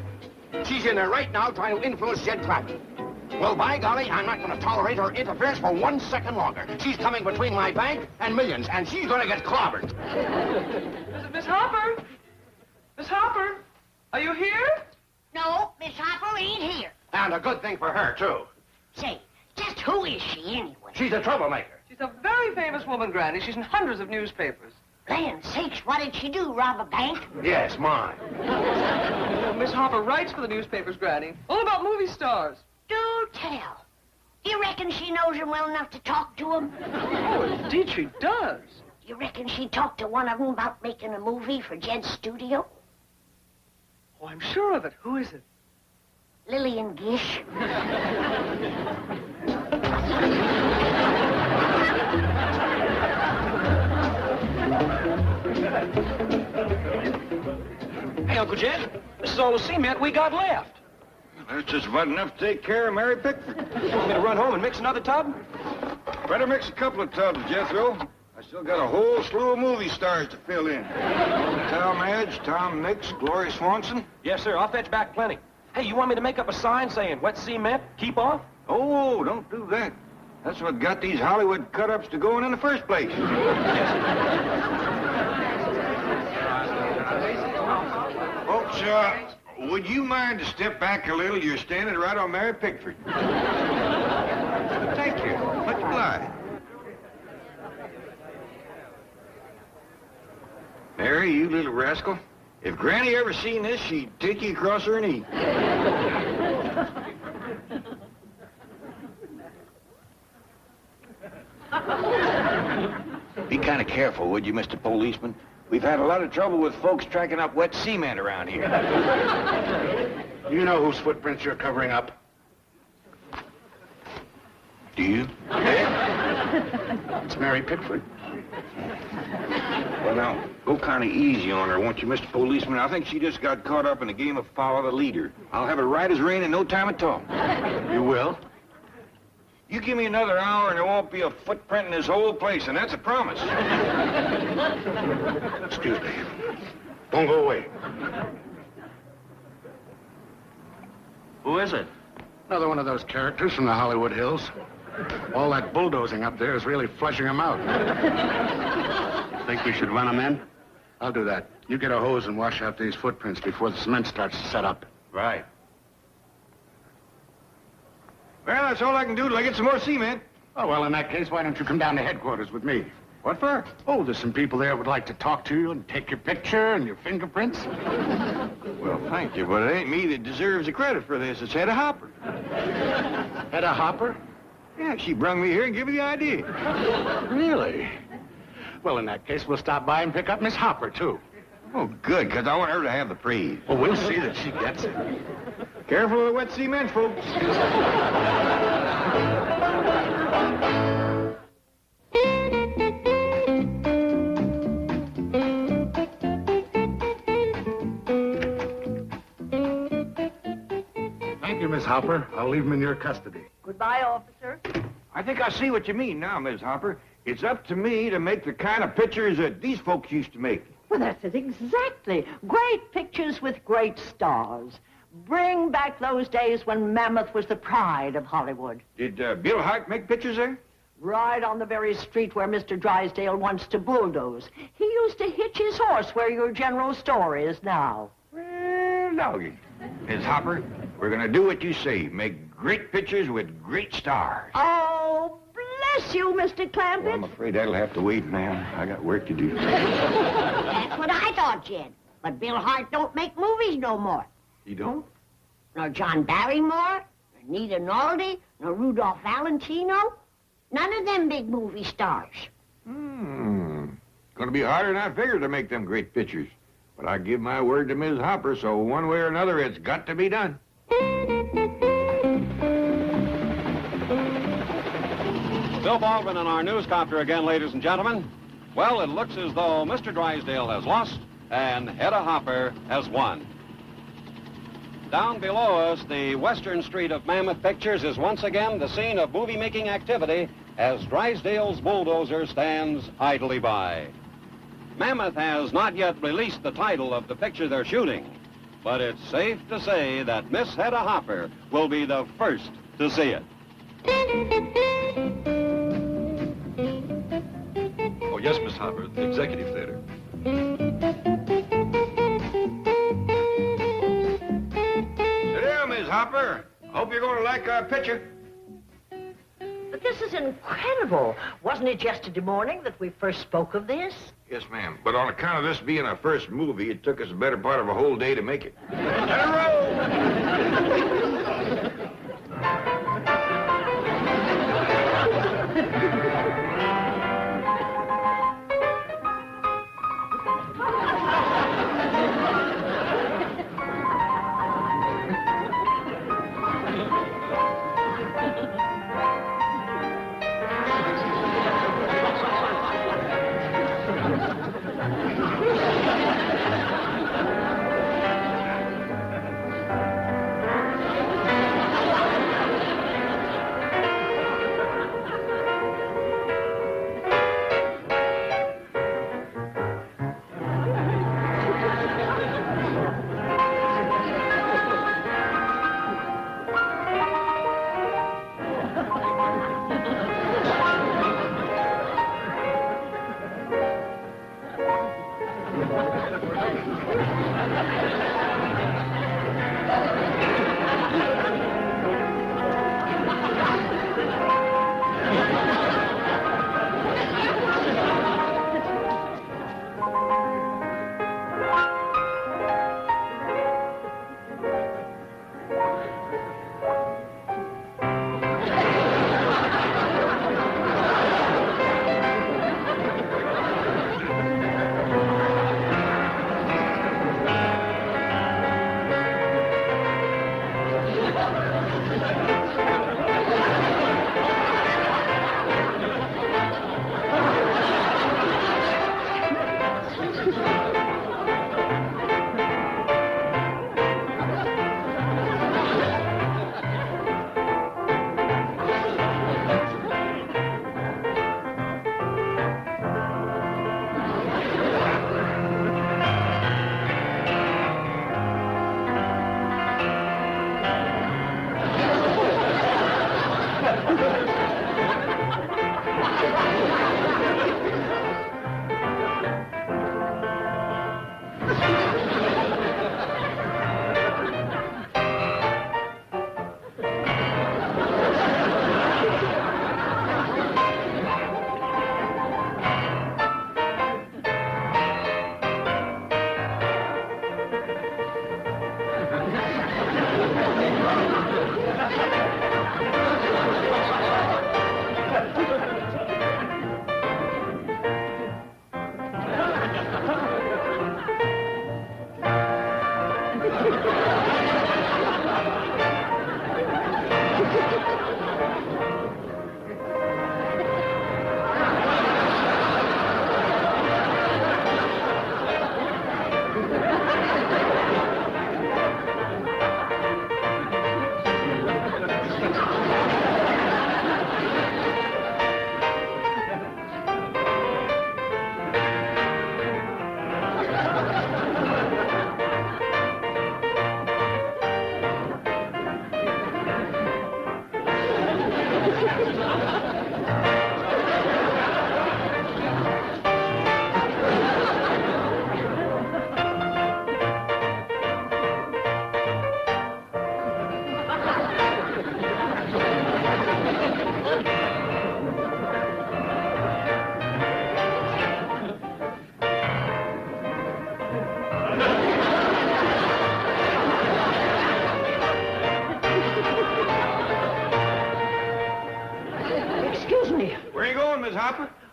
She's in there right now trying to influence Jed Clampett. Well, by golly, I'm not going to tolerate her interference for 1 second longer. She's coming between my bank and millions, and she's going to get clobbered.
Miss Hopper? Miss Hopper? Are you here?
No, Miss Hopper ain't here.
And a good thing for her, too.
Say, just who is she anyway?
She's a troublemaker.
She's a very famous woman, Granny. She's in hundreds of newspapers.
Land sakes, what did she do, rob a bank?
Yes, mine.
Miss Hopper writes for the newspapers, Granny. All about movie stars.
Do tell. Do you reckon she knows him well enough to talk to him?
Oh, indeed she does.
Do you reckon she talked to one of them about making a movie for Jed's studio?
Oh, I'm sure of it. Who is it?
Lillian Gish.
Hey, Uncle Jed, this is all the cement we got left.
That's just about enough to take care of Mary Pickford.
You want me to run home and mix another tub?
Better mix a couple of tubs, Jethro. I still got a whole slew of movie stars to fill in. Tal Madge, Tom Mix, Gloria Swanson.
Yes, sir. I'll fetch back plenty. Hey, you want me to make up a sign saying wet cement, keep off?
Oh, don't do that. That's what got these Hollywood cut-ups to going in the first place. Folks, would you mind to step back a little? You're standing right on Mary Pickford. Thank you. Much obliged. Mary, you little rascal. If Granny ever seen this, she'd take you across her knee. Be kind of careful, would you, Mr. Policeman? We've had a lot of trouble with folks tracking up wet cement around here.
You know whose footprints you're covering up?
Do you?
It's Mary Pickford.
Well, now, go kind of easy on her, won't you, Mr. Policeman? I think she just got caught up in a game of follow the leader. I'll have it right as rain in no time at all.
You will?
You give me another hour and there won't be a footprint in this whole place, and that's a promise.
Excuse me. Don't go away.
Who is it?
Another one of those characters from the Hollywood Hills.
All that bulldozing up there is really flushing them out.
Think we should run them in?
I'll do that. You get a hose and wash out these footprints before the cement starts to set up.
Right.
Well, that's all I can do till I get some more cement.
Oh, well, in that case, why don't you come down to headquarters with me?
What for?
Oh, there's some people there who would like to talk to you and take your picture and your fingerprints.
Well, thank you, but it ain't me that deserves the credit for this. It's Hedda Hopper.
Hedda Hopper?
Yeah, she brung me here and gave me the idea.
Really? Well, in that case, we'll stop by and pick up Miss Hopper, too.
Oh, good, because I want her to have the praise.
Well, we'll see that she gets it.
Careful of the wet cement, folks.
Thank you, Miss Hopper. I'll leave them in your custody.
Goodbye, officer.
I think I see what you mean now, Miss Hopper. It's up to me to make the kind of pictures that these folks used to make.
Well, that's it exactly. Great pictures with great stars. Bring back those days when Mammoth was the pride of Hollywood.
Did Bill Hart make pictures there?
Right on the very street where Mr. Drysdale wants to bulldoze. He used to hitch his horse where your general store is now.
Well, doggy. Miss Hopper, we're going to do what you say. Make great pictures with great stars.
Oh, bless you, Mr. Clampett.
Well, I'm afraid that'll have to wait, ma'am. I got work to do.
That's what I thought, Jed. But Bill Hart don't make movies no more.
You don't?
Nor John Barrymore, nor Nita Naldi, nor Rudolph Valentino. None of them big movie stars.
Gonna be harder than I figured to make them great pictures. But I give my word to Ms. Hopper, so one way or another, it's got to be done.
Bill Baldwin in our newscopter again, ladies and gentlemen. Well, it looks as though Mr. Drysdale has lost and Hedda Hopper has won. Down below us, the western street of Mammoth Pictures is once again the scene of movie-making activity as Drysdale's bulldozer stands idly by. Mammoth has not yet released the title of the picture they're shooting, but it's safe to say that Miss Hedda Hopper will be the first to see it.
Oh, yes, Miss Hopper, the Executive Theater.
Sit down, Ms. Hopper. I hope you're going to like our picture.
But this is incredible. Wasn't it yesterday morning that we first spoke of this?
Yes, ma'am. But on account of this being our first movie, it took us the better part of a whole day to make it. Let it roll!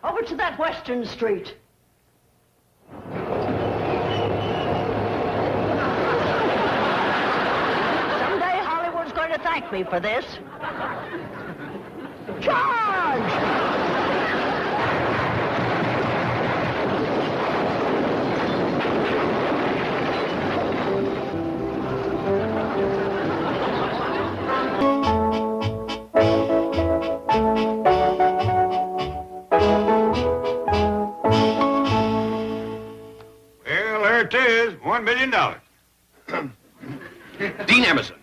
Over to that Western Street. Someday Hollywood's going to thank me for this. Charge!
$1 million.
Dean Emerson,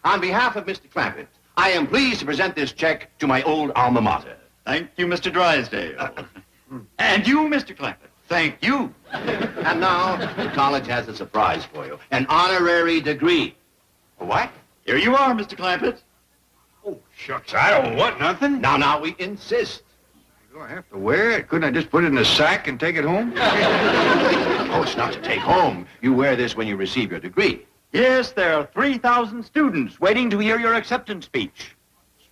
on behalf of Mr. Clampett, I am pleased to present this check to my old alma mater.
Thank you, Mr. Drysdale. And you, Mr. Clampett. Thank you.
And now, the college has a surprise for you. An honorary degree.
What?
Here you are, Mr. Clampett.
Oh, shucks, I don't want nothing.
Now, we insist.
Do I have to wear it? Couldn't I just put it in a sack and take it home?
Oh, it's not to take home. You wear this when you receive your degree.
Yes, there are 3,000 students waiting to hear your acceptance speech.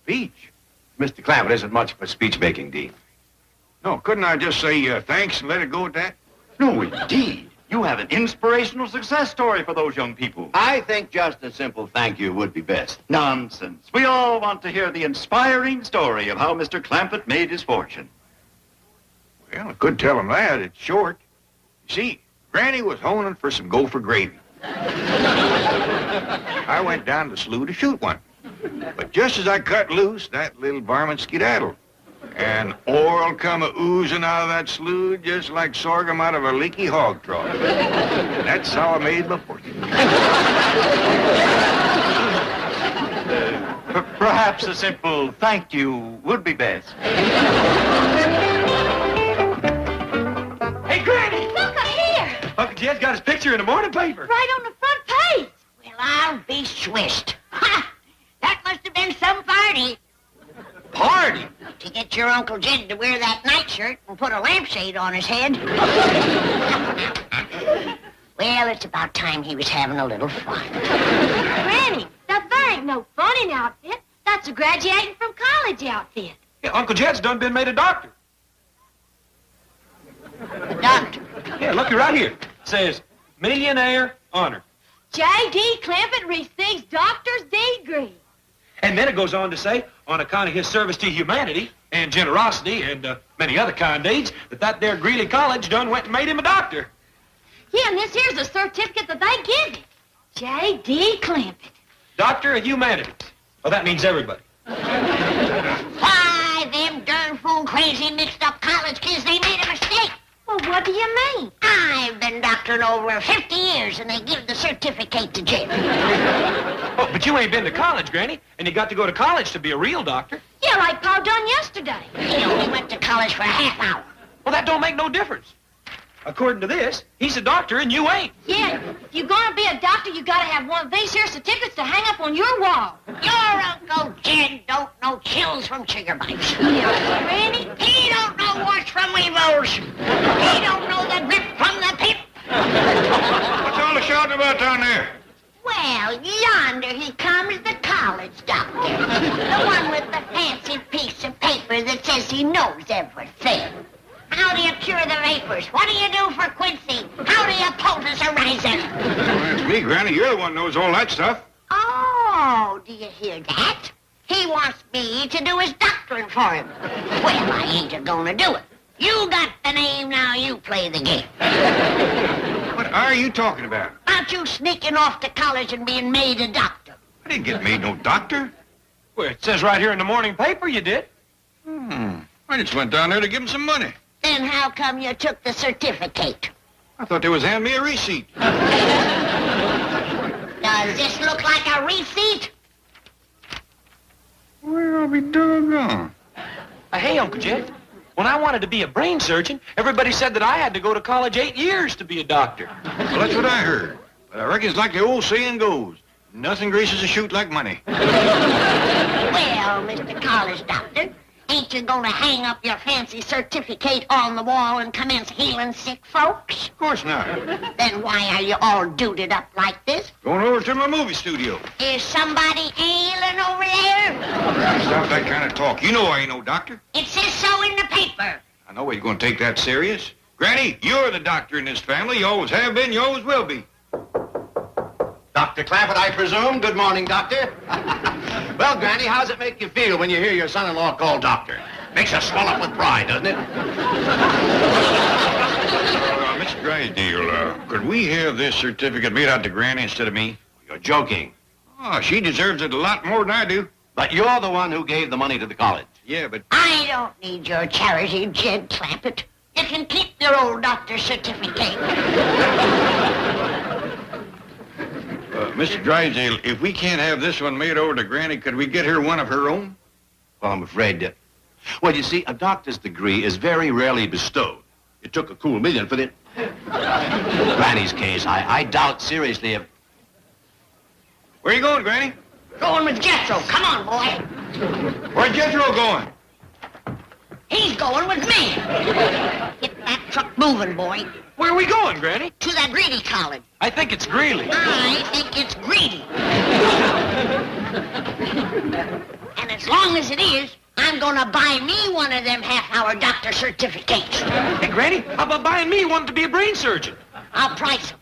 Speech? Mr. Clampett isn't much for speech-making, Dean.
No, couldn't I just say thanks and let it go at that?
No, indeed. You have an inspirational success story for those young people.
I think just a simple thank you would be best.
Nonsense. We all want to hear the inspiring story of how Mr. Clampett made his fortune.
Well, I could tell him that. It's short. You see, Granny was honing for some gopher gravy. I went down to the slough to shoot one. But just as I cut loose, that little varmint skedaddled. And oil come oozing out of that slough just like sorghum out of a leaky hog trough. That's how I made my fortune.
Perhaps a simple thank you would be best.
Hey, Granny!
Look here!
Uncle Jed's got his picture in the morning paper.
Right on the front page.
Well, I'll be swished. Ha! That must have been some party.
Party?
To get your Uncle Jed to wear that nightshirt and put a lampshade on his head. Well, it's about time he was having a little fun.
Granny, that ain't no funning outfit. That's a graduating from college outfit.
Yeah, Uncle Jed's done been made a doctor.
Doctor?
Yeah, look, right here. It says, millionaire honor.
J.D. Clampett receives doctor's degree.
And then it goes on to say, on account of his service to humanity and generosity and many other kind deeds, that there Greeley College done went and made him a doctor.
Yeah, and this here's a certificate that they give him. J.D. Clampett.
Doctor of Humanities. Well, that means everybody.
Why, them darn fool crazy mixed up college kids, they made a mistake.
Well, what do you mean?
I've been doctoring over 50 years, and they give the certificate to Jed.
Oh, but you ain't been to college, Granny, and you got to go to college to be a real doctor.
Yeah, like Pa done yesterday.
He only went to college for a half hour.
Well, that don't make no difference. According to this, he's a doctor and you ain't.
Yeah, if you're gonna be a doctor, you gotta have one of these here certificates to hang up on your wall.
Your Uncle Jed don't know chills from chigger bites.
Granny?
He don't know warts from weevils. He don't know the drip from the pip.
What's all the shouting about down there?
Well, yonder he comes, the college doctor. The one with the fancy piece of paper that says he knows everything. How do you cure the vapors? What do you do for Quincy? How do you poultice a raisin?
That's me, Granny. You're the one who knows all that stuff.
Oh, do you hear that? He wants me to do his doctoring for him. Well, I ain't a-gonna do it. You got the name, now you play the game.
What are you talking about?
About you sneaking off to college and being made a doctor.
I didn't get made no doctor.
Well, it says right here in the morning paper you did.
I just went down there to give him some money.
Then how come you took the certificate?
I thought they was handing me a receipt.
Does this look like a receipt?
Well, I'll be doggone.
Hey, Uncle Jed, when I wanted to be a brain surgeon, everybody said that I had to go to college 8 years to be a doctor.
Well, that's what I heard. But I reckon it's like the old saying goes, nothing greases a chute like money.
Well, Mr. College Doctor, ain't you gonna hang up your fancy certificate on the wall and commence healing sick folks?
Of course not.
Then why are you all duded up like this?
Going over to my movie studio.
Is somebody ailing over there?
Stop that kind of talk. You know I ain't no doctor.
It says so in the paper.
I know he's going to take that serious. Granny, you're the doctor in this family. You always have been, you always will be.
Dr. Clampett, I presume. Good morning, Doctor. Well, Granny, how's it make you feel when you hear your son-in-law called Doctor? Makes you swell up with pride, doesn't it?
Mr. Drysdale, could we have this certificate made out to Granny instead of me?
You're joking.
Oh, she deserves it a lot more than I do.
But you're the one who gave the money to the college.
Yeah, but...
I don't need your charity, Jed Clampett. You can keep your old doctor's certificate.
Mr. Drysdale, if we can't have this one made over to Granny, could we get her one of her own?
Well, I'm afraid that... Well, you see, a doctor's degree is very rarely bestowed. It took a cool million for the... Granny's case, I doubt seriously if...
Where are you going, Granny?
Going with Jethro. Come on, boy.
Where's Jethro going?
He's going with me. Get that truck moving, boy.
Where are we going, Granny?
To that Greedy College.
I think it's Greeley.
I think it's Greedy. And as long as it is, I'm gonna buy me one of them half-hour doctor certificates.
Hey, Granny, how about buying me one to be a brain surgeon?
I'll price them.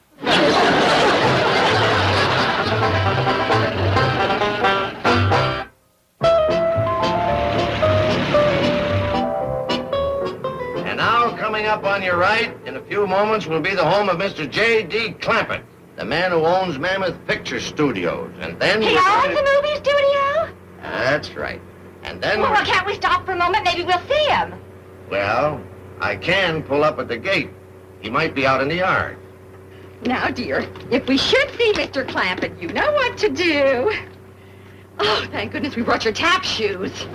And now, coming up on your right, in a few moments, will be the home of Mr. J.D. Clampett, the man who owns Mammoth Picture Studios. And then...
He owns a movie studio?
That's right. And then...
Well, can't we stop for a moment? Maybe we'll see him.
Well, I can pull up at the gate. He might be out in the yard.
Now, dear, if we should see Mr. Clampett, you know what to do. Oh, thank goodness we brought your tap shoes.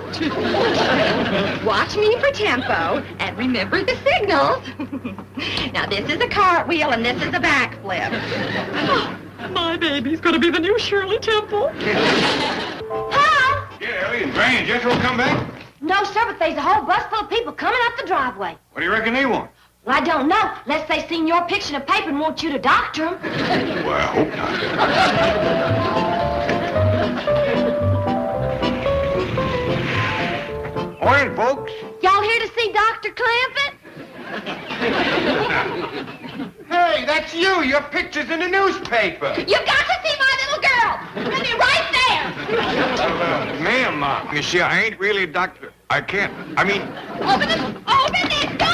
Watch me for tempo, and remember the signals. Now, this is a cartwheel, and this is a backflip. Oh, my baby's gonna be the new Shirley Temple.
Huh?
Yeah, Ellie and Granny and Jethro come back?
No, sir, but there's a whole bus full of people coming up the driveway.
What do you reckon they want?
Well, I don't know. Unless they seen your picture in a paper and want you to doctor them.
Well, I hope not. Morning, folks.
Y'all here to see Dr. Clampett?
Hey, that's you. Your picture's in the newspaper.
You've got to see my little girl. Let me right there.
Ma'am, you see, I ain't really a doctor. I can't. I mean...
Open this door.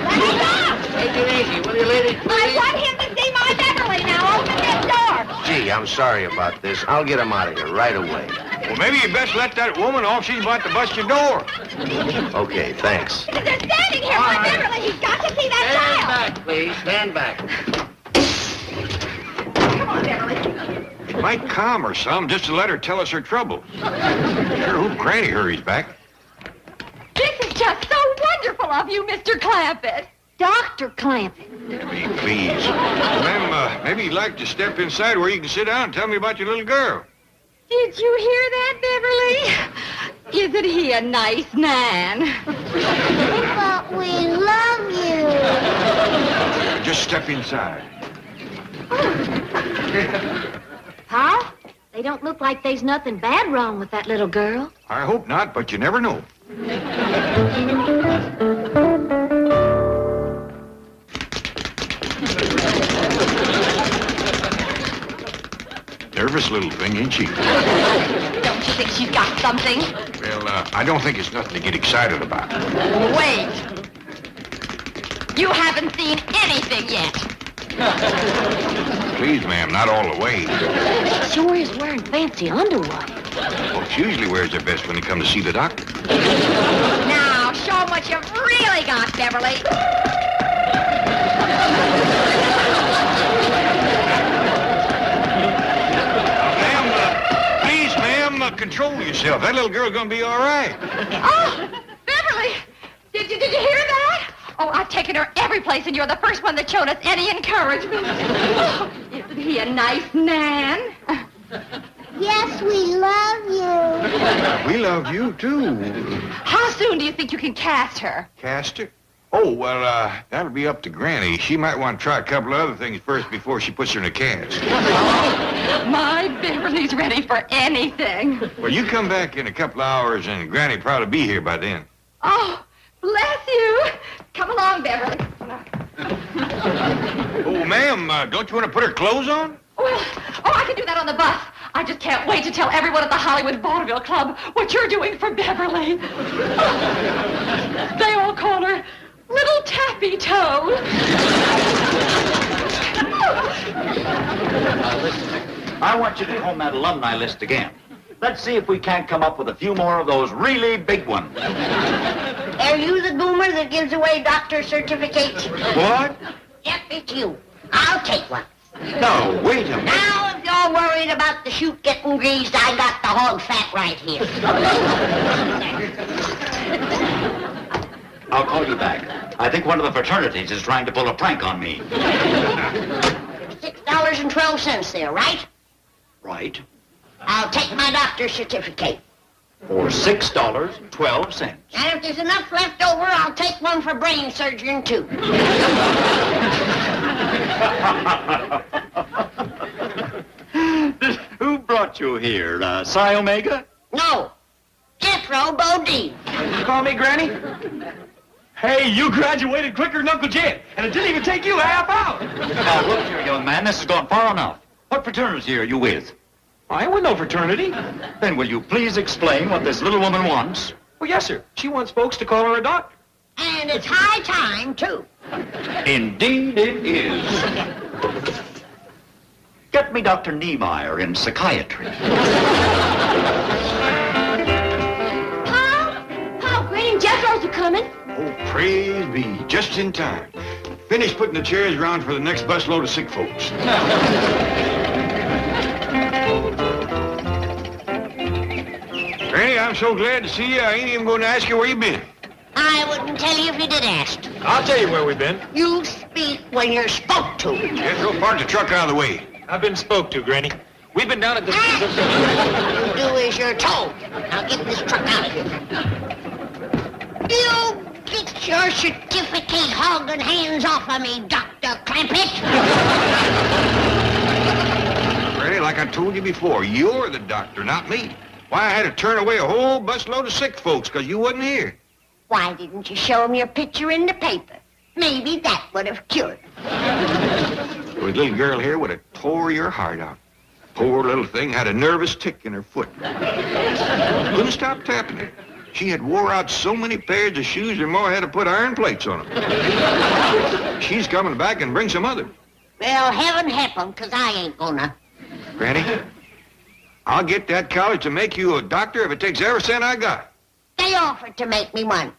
Let me go.
Take it easy, will you, lady?
I want him to see my Beverly. Now open this door.
Gee, I'm sorry about this. I'll get him out of here right away.
Well, maybe you best let that woman off. She's about to bust your door.
Okay, thanks.
They're standing here, my Beverly. He's got to see that child.
Stand back, please. Stand back.
Come on, Beverly.
It might calm her some just to let her tell us her troubles. Sure hope Granny hurries back.
This is just so wonderful of you, Mr. Clampett.
Dr. Clampett.
Please. Ma'am, maybe you'd like to step inside where you can sit down and tell me about your little girl.
Did you hear that, Beverly? Isn't he a nice man?
But we love you.
Just step inside.
Pa, they don't look like there's nothing bad wrong with that little girl.
I hope not, but you never know. Nervous little thing, ain't she?
Don't you think she's got something?
Well, I don't think it's nothing to get excited about.
Wait. You haven't seen anything yet.
Please, ma'am, not all the way.
She sure is wearing fancy underwear.
Folks usually wears their best when they come to see the doctor.
Now, show 'em what you've really got, Beverly.
Control yourself. That little girl's gonna be all right.
Oh, Beverly, did you hear that? Oh, I've taken her every place, and you're the first one that showed us any encouragement. Oh, isn't he a nice man?
Yes, we love you.
We love you, too.
How soon do you think you can cast her?
Cast her? Oh, well, that'll be up to Granny. She might want to try a couple of other things first before she puts her in a cast.
My Beverly's ready for anything.
Well, you come back in a couple of hours, and Granny probably be here by then.
Oh, Bless you. Come along, Beverly.
Oh, ma'am, don't you want to put her clothes on?
Well, I can do that on the bus. I just can't wait to tell everyone at the Hollywood Vaudeville Club what you're doing for Beverly. They all call her Little Tappy Toe.
Listen, I want you to comb that alumni list again. Let's see if we can't come up with a few more of those really big ones.
Are you the goomer that gives away doctor certificates?
What?
Yep, it's you. I'll take one.
No, wait a minute.
Now, if you're worried about the chute getting greased, I got the hog fat right here.
I'll call you back. I think one of the fraternities is trying to pull a prank on me.
$6.12 there, right?
Right.
I'll take my doctor's certificate.
For $6.12.
And if there's enough left over, I'll take one for brain surgeon, too.
Who brought you here? Psi Omega?
No. Jethro Bodine.
You call me Granny? Hey, you graduated quicker than Uncle Jed, and it didn't even take you a half hour.
Now, look here, young man. This has gone far enough. What fraternity are you with?
I ain't with no fraternity.
Then will you please explain what this little woman wants?
Well, yes, sir. She wants folks to call her a doctor.
And it's high time, too.
Indeed it is. Get me Dr. Niemeyer in psychiatry.
Paul, Granny and Jethro's are coming.
Oh, praise be. Just in time. Finish putting the chairs around for the next busload of sick folks. Granny, I'm so glad to see you, I ain't even going to ask you where you been.
I wouldn't tell you if you did ask.
I'll tell you where we've been.
You speak when you're spoke to.
Jethro, park the truck out of the way.
I've been spoke to, Granny. We've been down at the...
You do as you're told. Now get this truck out of here. You get your certificate hogging hands off of me, Dr. Clampett.
Granny, like I told you before, you're the doctor, not me. Why, I had to turn away a whole busload of sick folks because you wasn't here.
Why didn't you show him your picture in the paper? Maybe that would have cured him.
The little girl here would have tore your heart out. Poor little thing had a nervous tick in her foot. Couldn't stop tapping it. She had wore out so many pairs of shoes her ma had to put iron plates on them. She's coming back and bring some others.
Well, heaven help him, because I ain't gonna.
Granny, I'll get that college to make you a doctor if it takes every cent I got.
They offered to make me one.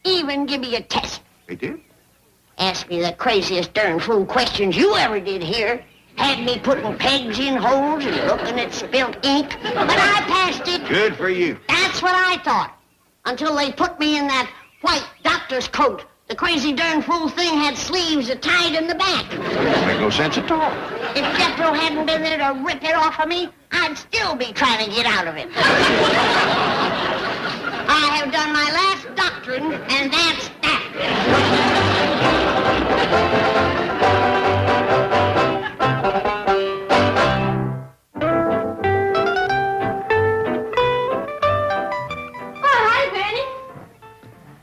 Even give me a test.
They did?
Asked me the craziest darn fool questions you ever did hear. Had me putting pegs in holes and looking at spilt ink. But I passed it.
Good for you.
That's what I thought. Until they put me in that white doctor's coat. The crazy darn fool thing had sleeves that tied in the back.
Doesn't make no sense at all.
If Jethro hadn't been there to rip it off of me, I'd still be trying to get out of it. I have done my last doctoring, and that's that.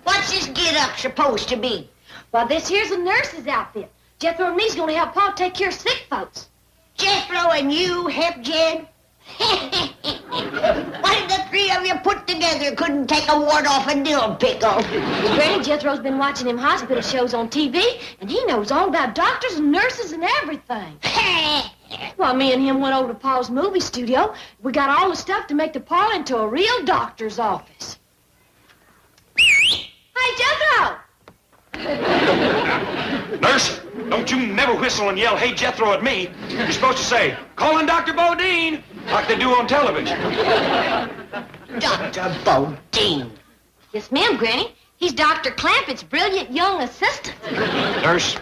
What's this get-up supposed to be?
Well, this here's a nurse's outfit. Jethro and me's gonna help Pa take care of sick folks.
Jethro and you help Jed? What if the three of you put together couldn't take a wart off a dill pickle?
Granny, Jethro's been watching them hospital shows on TV, and he knows all about doctors and nurses and everything. Well, me and him went over to Paul's movie studio. We got all the stuff to make the parlor into a real doctor's office. Hey, Jethro!
Nurse, don't you never whistle and yell, "Hey, Jethro," at me. You're supposed to say, "Calling Dr. Bodine," like they do on television.
Dr. Bodine.
Yes, ma'am, Granny. He's Dr. Clampett's brilliant young assistant.
Nurse,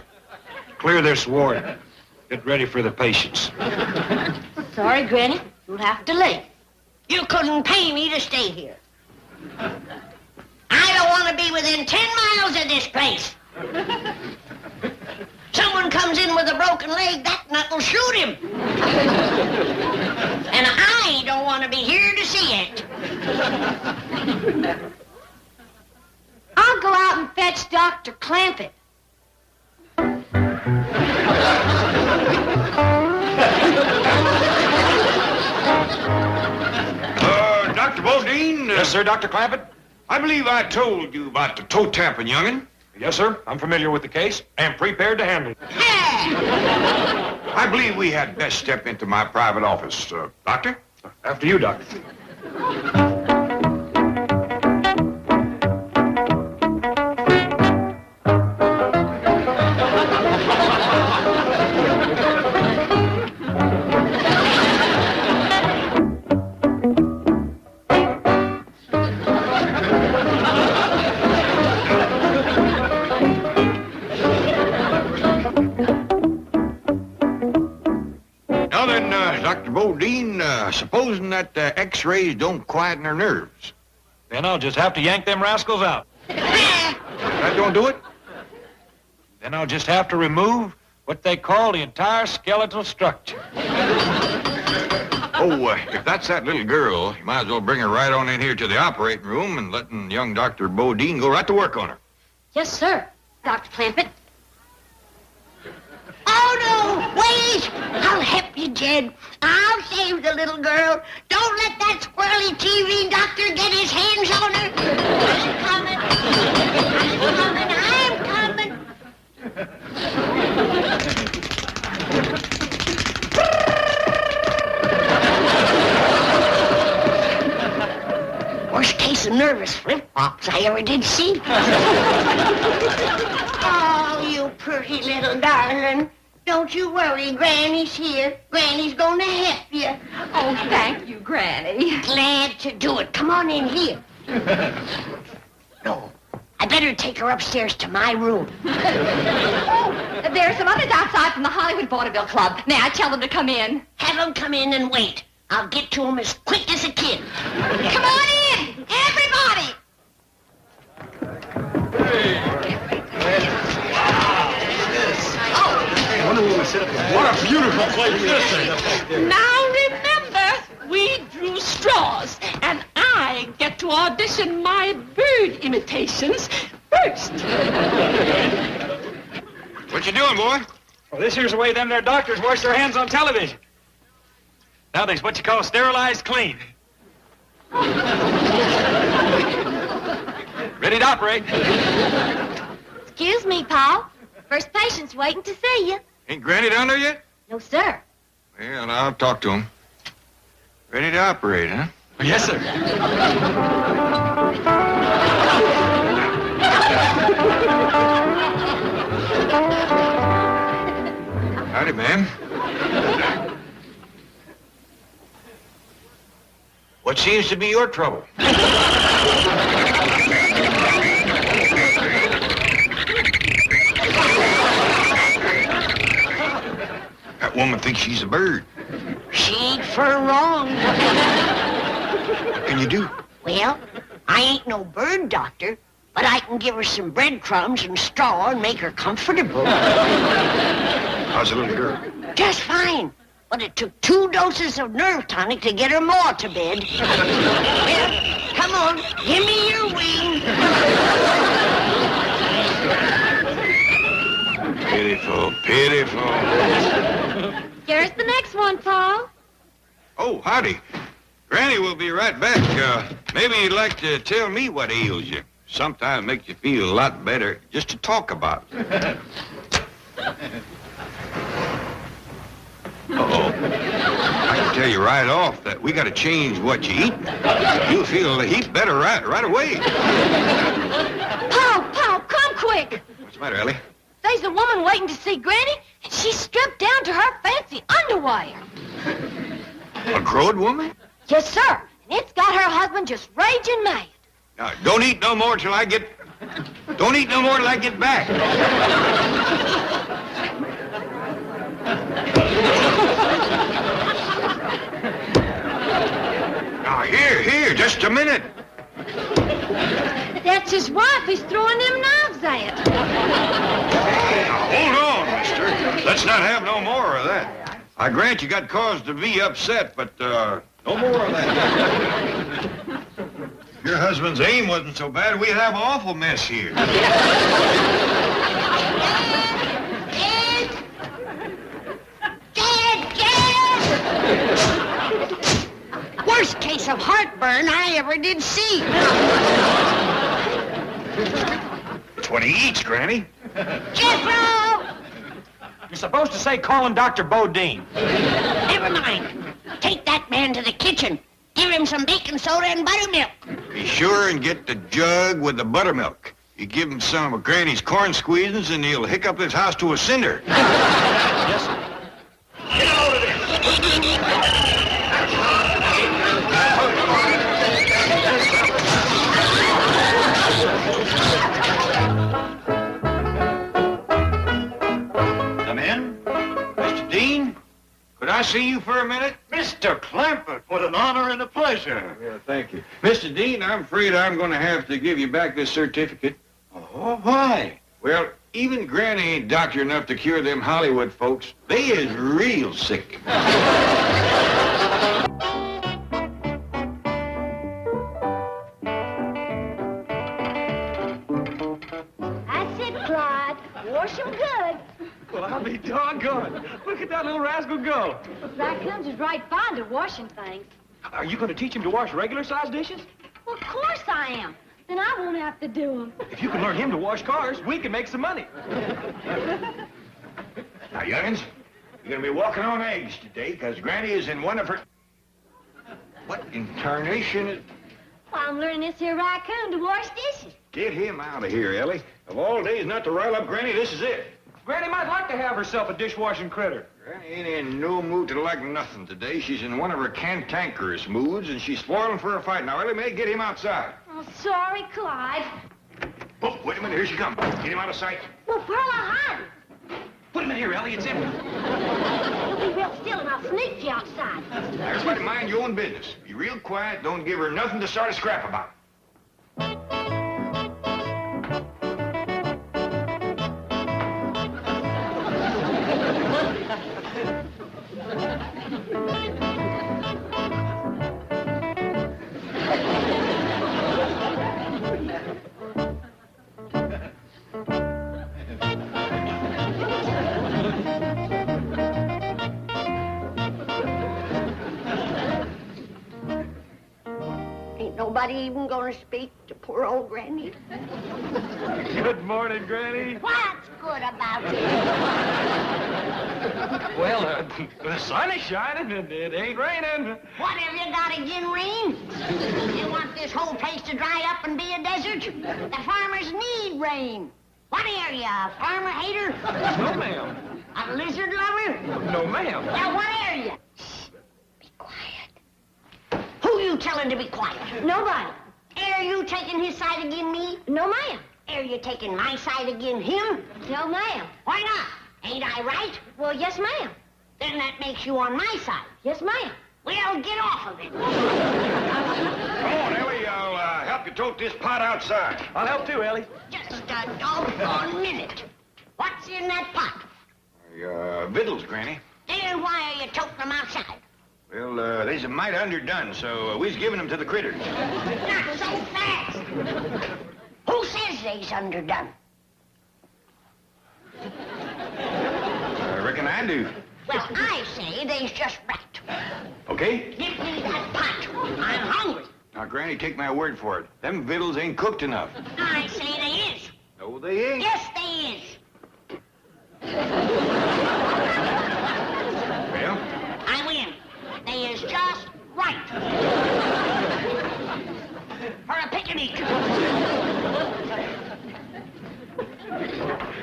clear this ward. Get ready for the patients.
Sorry, Granny. You'll have to leave.
You couldn't pay me to stay here. I don't want to be within 10 miles of this place. Someone comes in with a broken leg, that nut will shoot him. And I don't want to be here to see it.
I'll go out and fetch Dr. Clampett.
Dr. Bodine?
Yes, sir, Dr. Clampett?
I believe I told you about the toe-tapping youngin'.
Yes, sir. I'm familiar with the case and prepared to handle it.
I believe we had best step into my private office. Doctor?
After you, Doctor.
Now then, Dr. Bodine, supposing that x-rays don't quieten her nerves.
Then I'll just have to yank them rascals out.
That don't do it?
Then I'll just have to remove what they call the entire skeletal structure.
Oh, if that's that little girl, you might as well bring her right on in here to the operating room and letting young Dr. Bodine go right to work on her.
Yes, sir, Dr. Clampett.
Oh, no, wait! I'll help you, Jed. I'll save the little girl. Don't let that squirrely TV doctor get his hands on her. I'm coming. Worst case of nervous flip-flops I ever did see. Oh, you pretty little darling. Don't you worry, Granny's here. Granny's gonna help you.
Oh, thank you, Granny.
Glad to do it. Come on in here. No, I better take her upstairs to my room.
Oh, there's some others outside from the Hollywood Vaudeville Club. May I tell them to come in?
Have them come in and wait. I'll get to them as quick as I can.
Come on in, everybody!
What a beautiful place this is.
Now remember, we drew straws, and I get to audition my bird imitations first.
What you doing, boy?
Well, this here's the way them there doctors wash their hands on television. Nowadays, what you call sterilized clean. Ready to operate.
Excuse me, Paul. First patient's waiting to see you.
Ain't Granny down there yet?
No, sir.
Well, I'll talk to him. Ready to operate, huh?
Yes, sir.
Howdy, ma'am. What seems to be your trouble? That woman thinks she's a bird.
She ain't fur wrong.
What can you do?
Well, I ain't no bird doctor, but I can give her some breadcrumbs and straw and make her comfortable.
How's the little girl?
Just fine. But it took 2 doses of nerve tonic to get her more to bed. Well, come on, give me your wing.
Pitiful, pitiful.
Here's the next one, Paul.
Oh, howdy. Granny will be right back. Maybe you'd like to tell me what ails you. Sometimes makes you feel a lot better just to talk about it. Uh-oh. I can tell you right off that we got to change what you eat. You'll feel a heap better right away.
Paul, come quick.
What's the matter, Ellie?
There's a woman waiting to see Granny, and she's stripped down to her fancy underwear.
A crowed woman?
Yes, sir. And it's got her husband just raging mad.
Now, don't eat no more till I get back. Now, here, just a minute.
That's his wife he's throwing them knives at.
Now, hold on, mister. Let's not have no more of that. I grant you got cause to be upset, but, no more of that. your husband's aim wasn't so bad, we'd have an awful mess here.
Worst case of heartburn I ever did see.
It's what he eats, Granny.
Jethro!
You're supposed to say call him Dr. Bodine.
Never mind. Take that man to the kitchen. Give him some baking soda and buttermilk.
Be sure and get the jug with the buttermilk. You give him some of Granny's corn squeezins and he'll hiccup this house to a cinder.
Yes, sir.
Get out of there! Come in. Mr. Dean, could I see you for a minute?
Mr. Clampett, what an honor and a pleasure.
Yeah, thank you. Mr. Dean, I'm afraid I'm going to have to give you back this certificate.
Oh, why?
Well, even Granny ain't doctor enough to cure them Hollywood folks. They is real sick.
That's it, Clyde. Wash 'em good.
Well, I'll be doggone. Look at that little rascal go.
Raccoons is right fond of washing things.
Are you going to teach him to wash regular-sized dishes?
Well, of course I am. Then I won't have to do them.
If you can learn him to wash cars, we can make some money.
Now, youngins, you're going to be walking on eggs today because Granny is in one of her... What in tarnation is...
Well, I'm learning this here raccoon to wash dishes.
Get him out of here, Ellie. Of all days not to rile up Granny, this is it.
Granny might like to have herself a dishwashing critter.
Granny ain't in no mood to like nothing today. She's in one of her cantankerous moods, and she's spoiling for a fight. Now, Ellie Mae, get him outside.
Oh, sorry, Clyde.
Oh, wait a minute. Here she comes. Get him out of sight.
Well, Pearl, hide.
Put him in here, Ellie. It's empty.
You'll be real still and I'll sneak you outside.
Now, everybody mind your own business. Be real quiet. Don't give her nothing to start a scrap about.
Nobody even gonna speak to poor old Granny.
Good morning, Granny.
What's good about it?
Well, the sun is shining and it ain't raining.
What have you got again, rain? You want this whole place to dry up and be a desert? The farmers need rain. What are you, a farmer hater?
No, ma'am.
A lizard lover?
No, ma'am.
Now, what are you? Who you telling to be quiet?
Nobody.
Are you taking his side again me?
No, ma'am.
Are you taking my side again him?
No, ma'am.
Why not? Ain't I right?
Well, yes, ma'am.
Then that makes you on my side.
Yes, ma'am.
Well, get off of it.
Come on, Ellie. I'll help you tote this pot outside.
I'll help too, Ellie.
Just a doggone minute. What's in that pot?
Victuals, Granny.
Then why are you toting them outside?
Well, they's a mite underdone, so we's giving them to the critters.
Not so fast. Who says they's underdone?
I reckon I do.
Well, I say they's just right.
Okay?
Give me that pot. I'm hungry.
Now, Granny, take my word for it. Them victuals ain't cooked enough.
I say they is.
No, they ain't.
Yes, they is.
Well?
I win. They is just right. For a picnic.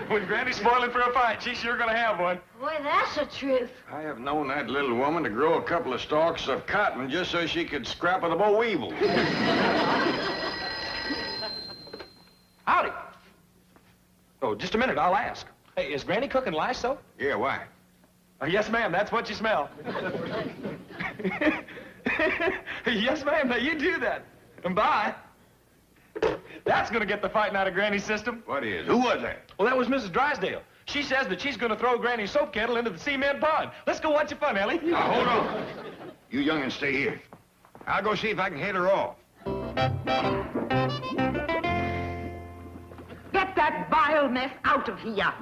When Granny's spoiling for a fight, she's sure gonna have one.
Boy, that's the truth.
I have known that little woman to grow a couple of stalks of cotton just so she could scrap at the boll weevil.
Howdy. Oh, just a minute, I'll ask. Hey, is Granny cooking lice, though?
Yeah, why?
Yes, ma'am, that's what you smell. Yes, ma'am, now you do that. And bye. That's gonna get the fighting out of Granny's system.
What is? Who was that?
Well, that was Mrs. Drysdale. She says that she's gonna throw Granny's soap kettle into the cement pond. Let's go watch the fun, Ellie.
Now, hold on. You young'uns stay here. I'll go see if I can head her off.
Get that vile mess out of here.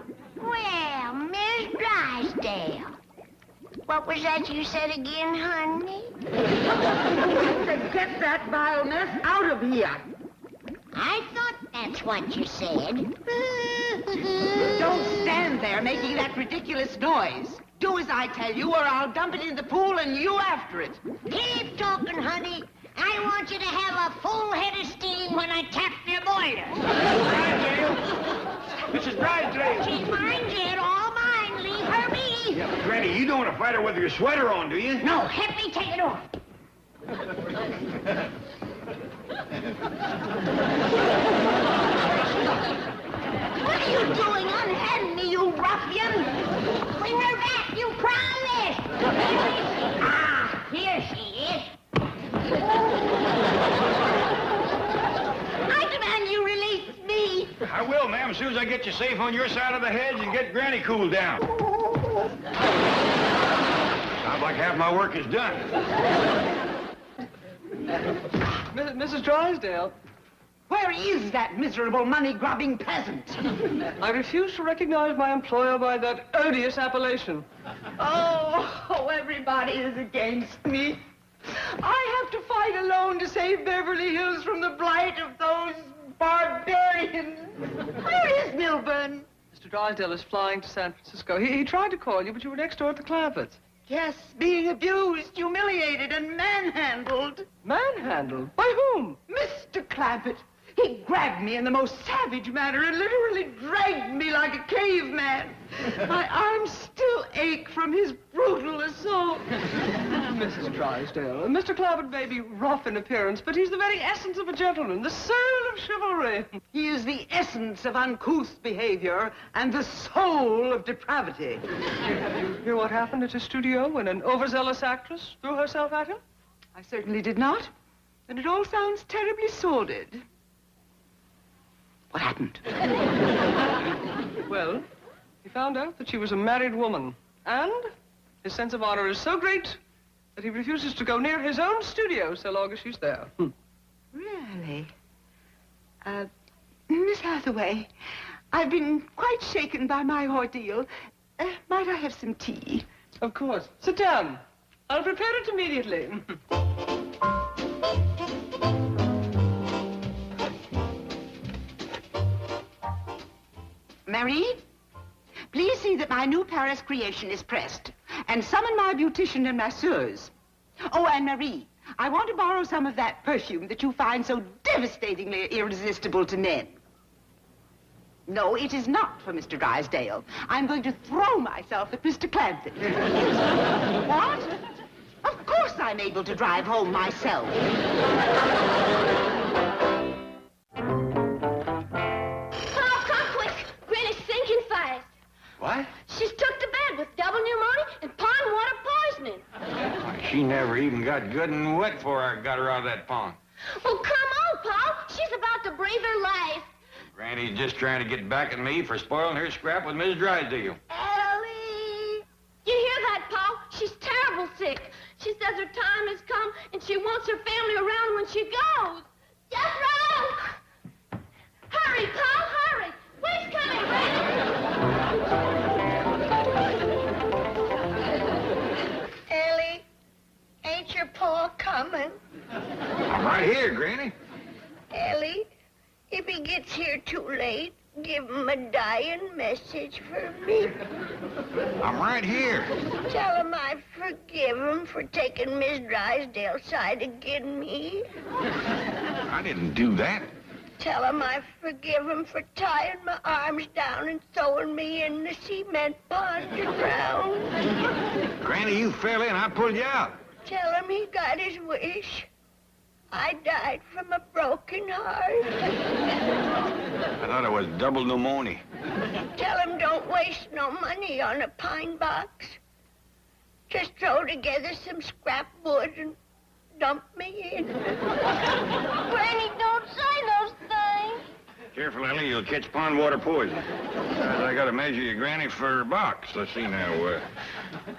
Well, Miss Drysdale. What was that you said again, honey?
I said, get that vile mess out of here.
I thought that's what you said.
Don't stand there making that ridiculous noise. Do as I tell you, or I'll dump it in the pool and you after it.
Keep talking, honey. I want you to have a full head of steam when I tap your boiler.
Mrs. Drysdale.
She's mine, Jed, all mine. Leave her be.
Yeah, but Granny, you don't want to fight her with your sweater on, do you?
No, help me take it off. What are you doing? Unhand me, you ruffian! Bring her back, you promised! Ah, here she is. I demand you release me.
I will, ma'am, as soon as I get you safe on your side of the hedge and get Granny cooled down. Sounds like half my work is done.
Mrs. Drysdale.
Where is that miserable money-grubbing peasant?
I refuse to recognize my employer by that odious appellation.
Oh, everybody is against me. I have to fight alone to save Beverly Hills from the blight of those barbarians. Where is Milburn?
Mr. Drysdale is flying to San Francisco. He tried to call you, but you were next door at the Clampetts.
Yes, being abused, humiliated, and manhandled.
Manhandled? By whom?
Mr. Clampett. He grabbed me in the most savage manner and literally dragged me like a caveman. My arms still ache from his brutal assault.
Mrs. Drysdale, Mr. Clampett may be rough in appearance, but he's the very essence of a gentleman, the soul of chivalry.
He is the essence of uncouth behavior and the soul of depravity.
Did you hear what happened at his studio when an overzealous actress threw herself at him?
I certainly did not. And it all sounds terribly sordid. What happened?
Well, he found out that she was a married woman. And his sense of honor is so great that he refuses to go near his own studio so long as she's there.
Really? Miss Hathaway, I've been quite shaken by my ordeal. Might I have some tea?
Of course. Sit down. I'll prepare it immediately.
Marie, please see that my new Paris creation is pressed. And summon my beautician and masseurs. Oh, and Marie, I want to borrow some of that perfume that you find so devastatingly irresistible to men. No, it is not for Mr. Drysdale. I'm going to throw myself at Mr. Clampett. What? Of course I'm able to drive home myself.
What?
She's took to bed with double pneumonia and pond water poisoning.
She never even got good and wet before I got her out of that pond.
Oh, come on, Paul. She's about to breathe her life.
Granny's just trying to get back at me for spoiling her scrap with Miss Drysdale.
Ellie! You hear that, Paul? She's terrible sick. She says her time has come and she wants her family around when she goes. Just run! Hurry, Paul, hurry! Where's coming,
Ellie, ain't your paw coming?
I'm right here, Granny.
Ellie, if he gets here too late, give him a dying message for me.
I'm right here.
Tell him I forgive him for taking Miss Drysdale's side again me.
I didn't do that.
Tell him I forgive him for tying my arms down and throwing me in the cement pond to drown.
Granny, you fell in. I pulled you out.
Tell him he got his wish. I died from a broken heart.
I thought it was double pneumonia.
Tell him don't waste no money on a pine box. Just throw together some scrap wood and dump me in. Granny, don't say those things.
Careful, Ellie. You'll catch pond water poison. Besides, I got to measure your Granny for her box. Let's see now.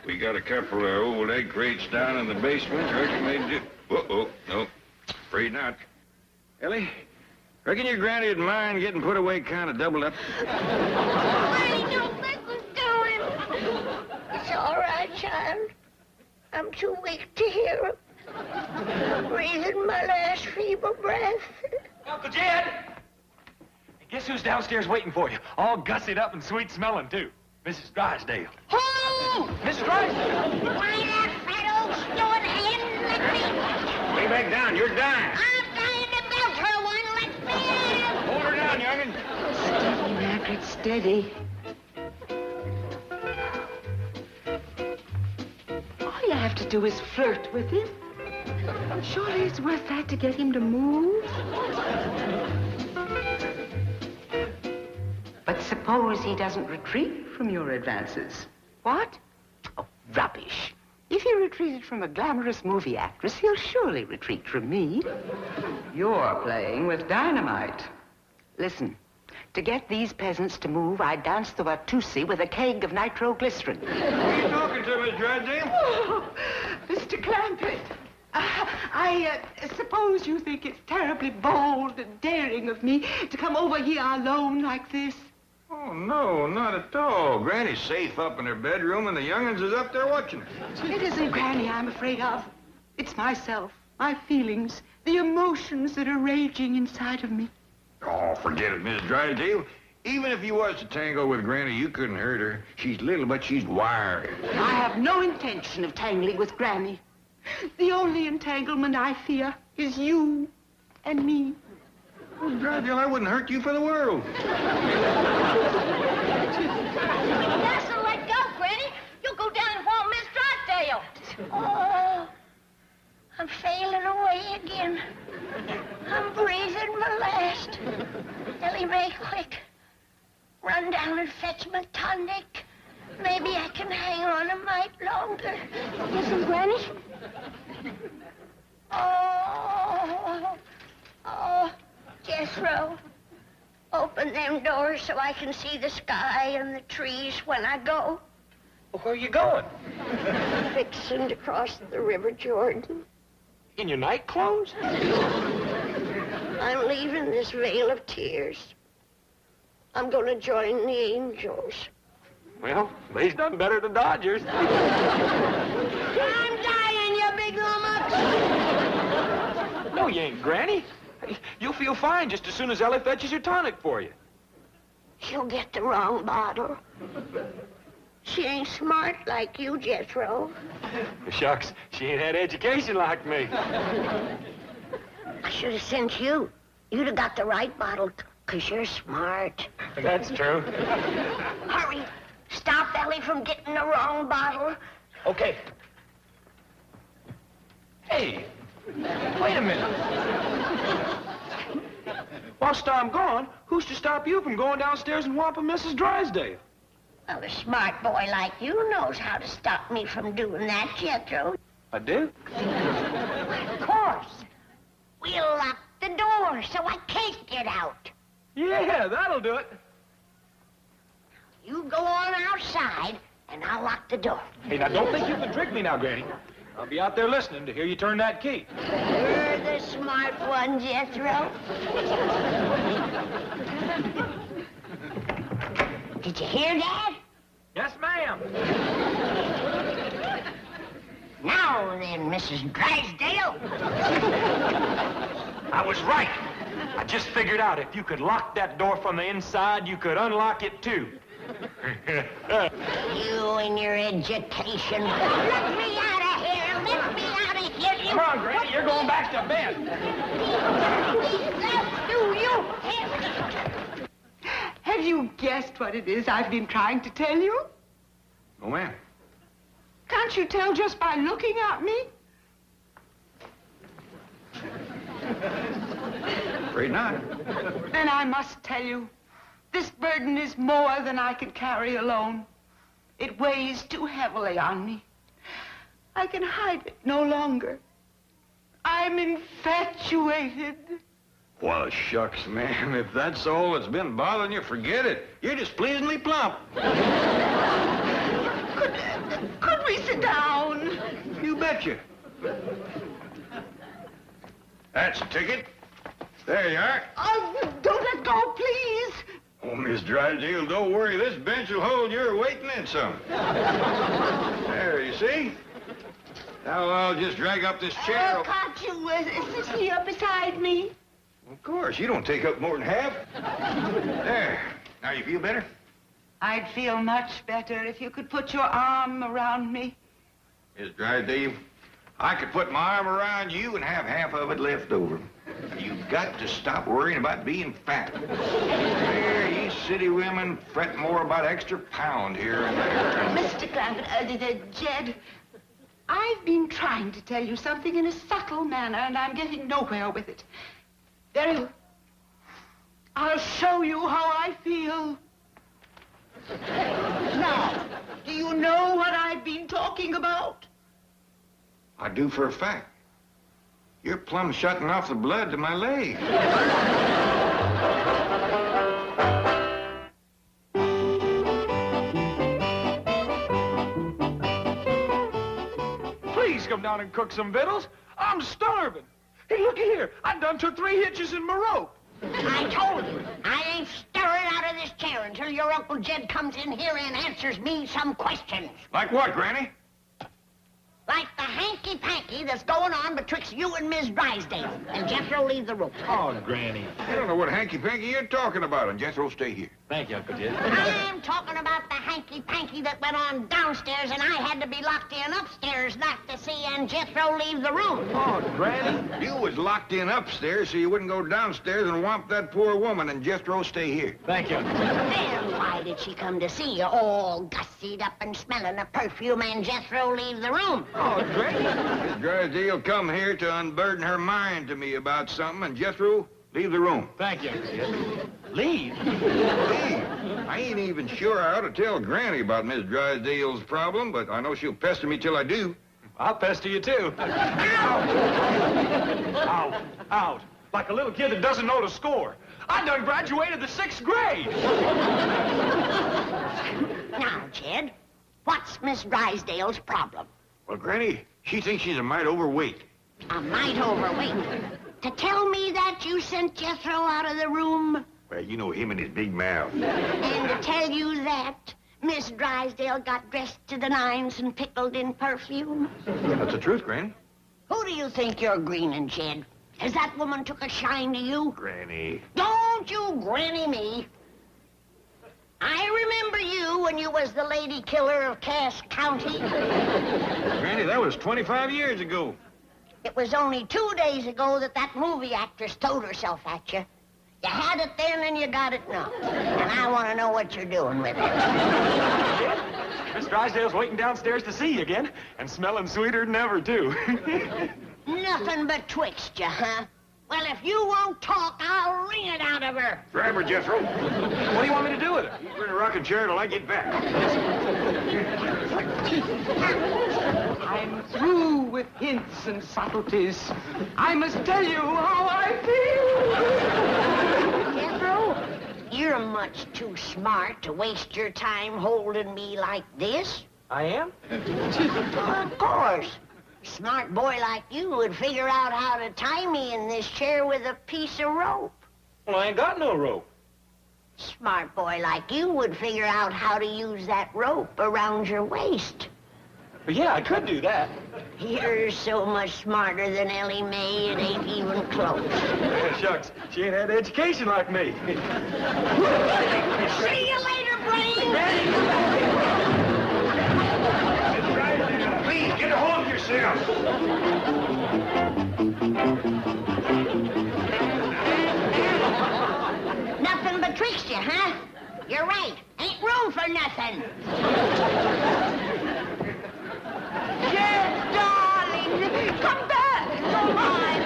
We got a couple of old egg crates down in the basement. I reckon they do. Uh-oh. No. Afraid not. Ellie, reckon your granny would mind getting put away kind of doubled up?
Granny, don't listen to him. It's all right, child. I'm too weak to hear him. I'm breathing my last feeble breath.
Uncle Jed! Guess who's downstairs waiting for you? All gussied up and sweet-smelling, too. Mrs. Drysdale.
Who?
Mrs. Drysdale!
Why, that fat old stone hen, let me...
Lay back down, you're dying.
I'm dying to belt her one, let me in.
Hold her down, young'un.
Steady, Margaret, steady. All you have to do is flirt with him. Surely it's worth that to get him to move. But suppose he doesn't retreat from your advances. What? Oh, rubbish. If he retreated from a glamorous movie actress, he'll surely retreat from me. You're playing with dynamite. Listen, to get these peasants to move, I danced the Watusi with a keg of nitroglycerin.
Who are you talking to, Miss Drysdale?
Oh, Mr. Clampett. I suppose you think it's terribly bold and daring of me to come over here alone like this.
Oh, no, not at all. Granny's safe up in her bedroom, and the young'uns is up there watching her.
It isn't Granny I'm afraid of. It's myself, my feelings, the emotions that are raging inside of me.
Oh, forget it, Miss Drysdale. Even if you was to tangle with Granny, you couldn't hurt her. She's little, but she's wiry.
I have no intention of tangling with Granny. The only entanglement I fear is you and me.
Oh, Drysdale, I wouldn't hurt you for the world.
Mustn't let go, Granny. You'll go down and want Miss Drysdale. Oh, I'm failing away again. I'm breathing my last. Ellie Mae, quick. Run down and fetch my tonic. Maybe I can hang on a mite longer. Listen, Granny. Oh, Jethro. Open them doors so I can see the sky and the trees when I go.
Where are you going?
Fixing to cross the River Jordan.
In your night clothes?
I'm leaving this vale of tears. I'm going to join the angels.
Well, they's done better than Dodgers.
I'm dying, you big lummox!
No, you ain't, Granny. You'll feel fine just as soon as Ellie fetches your tonic for you.
She'll get the wrong bottle. She ain't smart like you, Jethro.
Shucks, she ain't had education like me.
I should have sent you. You'd have got the right bottle, 'cause you're smart.
That's true.
Hurry. Stop Ellie from getting the wrong bottle.
Okay. Hey, wait a minute. Whilst I'm gone, who's to stop you from going downstairs and whopping Mrs. Drysdale?
Well, a smart boy like you knows how to stop me from doing that, Jethro.
I do?
Of course. We'll lock the door so I can't get out.
Yeah, that'll do it.
You go on outside, and I'll lock the door.
Hey, now, don't think you can trick me now, Granny. I'll be out there listening to hear you turn that key.
You're the smart one, Jethro. Did you hear that?
Yes, ma'am.
Now then, Mrs. Drysdale.
I was right. I just figured out if you could lock that door from the inside, you could unlock it, too.
You and your education. Let me out of here. Let me out of here.
Come on, Granny. You're going back to bed.
Do you?
Have you guessed what it is I've been trying to tell you?
Oh, ma'am.
Can't you tell just by looking at me?
Afraid not.
Then I must tell you, this burden is more than I can carry alone. It weighs too heavily on me. I can hide it no longer. I'm infatuated.
Well, shucks, ma'am. If that's all that's been bothering you, forget it. You're just pleasingly plump.
Could we sit down?
You betcha. That's a ticket. There you are.
Oh, don't let go, please.
Oh, Miss Drysdale, don't worry. This bench will hold your weight and then some. There, you see? Now I'll just drag up this chair.
Oh, can't you sit here beside me?
Of course, you don't take up more than half. There. Now you feel better?
I'd feel much better if you could put your arm around me.
Miss Drysdale, I could put my arm around you and have half of it left over. You've got to stop worrying about being fat. There, you city women fret more about extra pound here and there.
Mr. Clampett, Jed, I've been trying to tell you something in a subtle manner, and I'm getting nowhere with it. Very well. I'll show you how I feel. Now, do you know what I've been talking about?
I do for a fact. You're plumb shutting off the blood to my leg.
Please come down and cook some victuals. I'm starving. Hey, looky here. I done took 3 hitches in my rope.
I told you, I ain't stirring out of this chair until your Uncle Jed comes in here and answers me some questions.
Like what, Granny?
Like the hanky-panky that's going on betwixt you and Miss Drysdale. And Jethro, leave the room.
Oh, Granny.
I don't know what hanky-panky you're talking about, and Jethro, stay here.
Thank you, Uncle Jed.
I'm talking about the hanky-panky that went on downstairs, and I had to be locked in upstairs not to see, and Jethro leave the room.
Oh, Granny, you was locked in upstairs so you wouldn't go downstairs and whomp that poor woman, and Jethro, stay here.
Thank you, Uncle Jed.
Then why did she come to see you, all gussied up and smelling of perfume, and Jethro leave the room?
Oh, Granny. Miss Drysdale come here to unburden her mind to me about something, and Jethro, leave the room.
Thank you, Uncle Jed. Leave?
Leave? I ain't even sure I ought to tell Granny about Miss Drysdale's problem, but I know she'll pester me till I do.
I'll pester you, too. Out. Out. Like a little kid that doesn't know to score. I done graduated the 6th grade.
Now, Jed, what's Miss Drysdale's problem?
Well, Granny, she thinks she's a mite overweight.
A mite overweight. To tell me that you sent Jethro out of the room?
Well, you know him and his big mouth.
And to tell you that Miss Drysdale got dressed to the nines and pickled in perfume?
That's the truth, Granny.
Who do you think you're greening, Jed? Has that woman took a shine to you?
Granny.
Don't you granny me. I remember you when you was the lady killer of Cass County.
Granny, that was 25 years ago.
It was only 2 days ago that movie actress throwed herself at you. You had it then and you got it now. And I want to know what you're doing with it.
Miss Drysdale's waiting downstairs to see you again, and smelling sweeter than ever, too.
Nothing but twixt you, huh? Well, if you won't talk, I'll wring it out of her.
Grab her, Jethro.
What do you want me to do with her?
Keep her in a rocking chair till I get back.
I'm through with hints and subtleties. I must tell you how I feel.
Jethro, you're much too smart to waste your time holding me like this.
I am?
Of course. A smart boy like you would figure out how to tie me in this chair with a piece of rope.
Well, I ain't got no rope.
Smart boy like you would figure out how to use that rope around your waist.
But yeah, I could do that.
You're so much smarter than Ellie Mae, it ain't even close.
Yeah, shucks, she ain't had education like me.
See you later, Brain!
Please, get a hold of yourself.
Nothing betwixt you, huh? You're right. Ain't room for nothing.
Jed, darling, come back. Come on.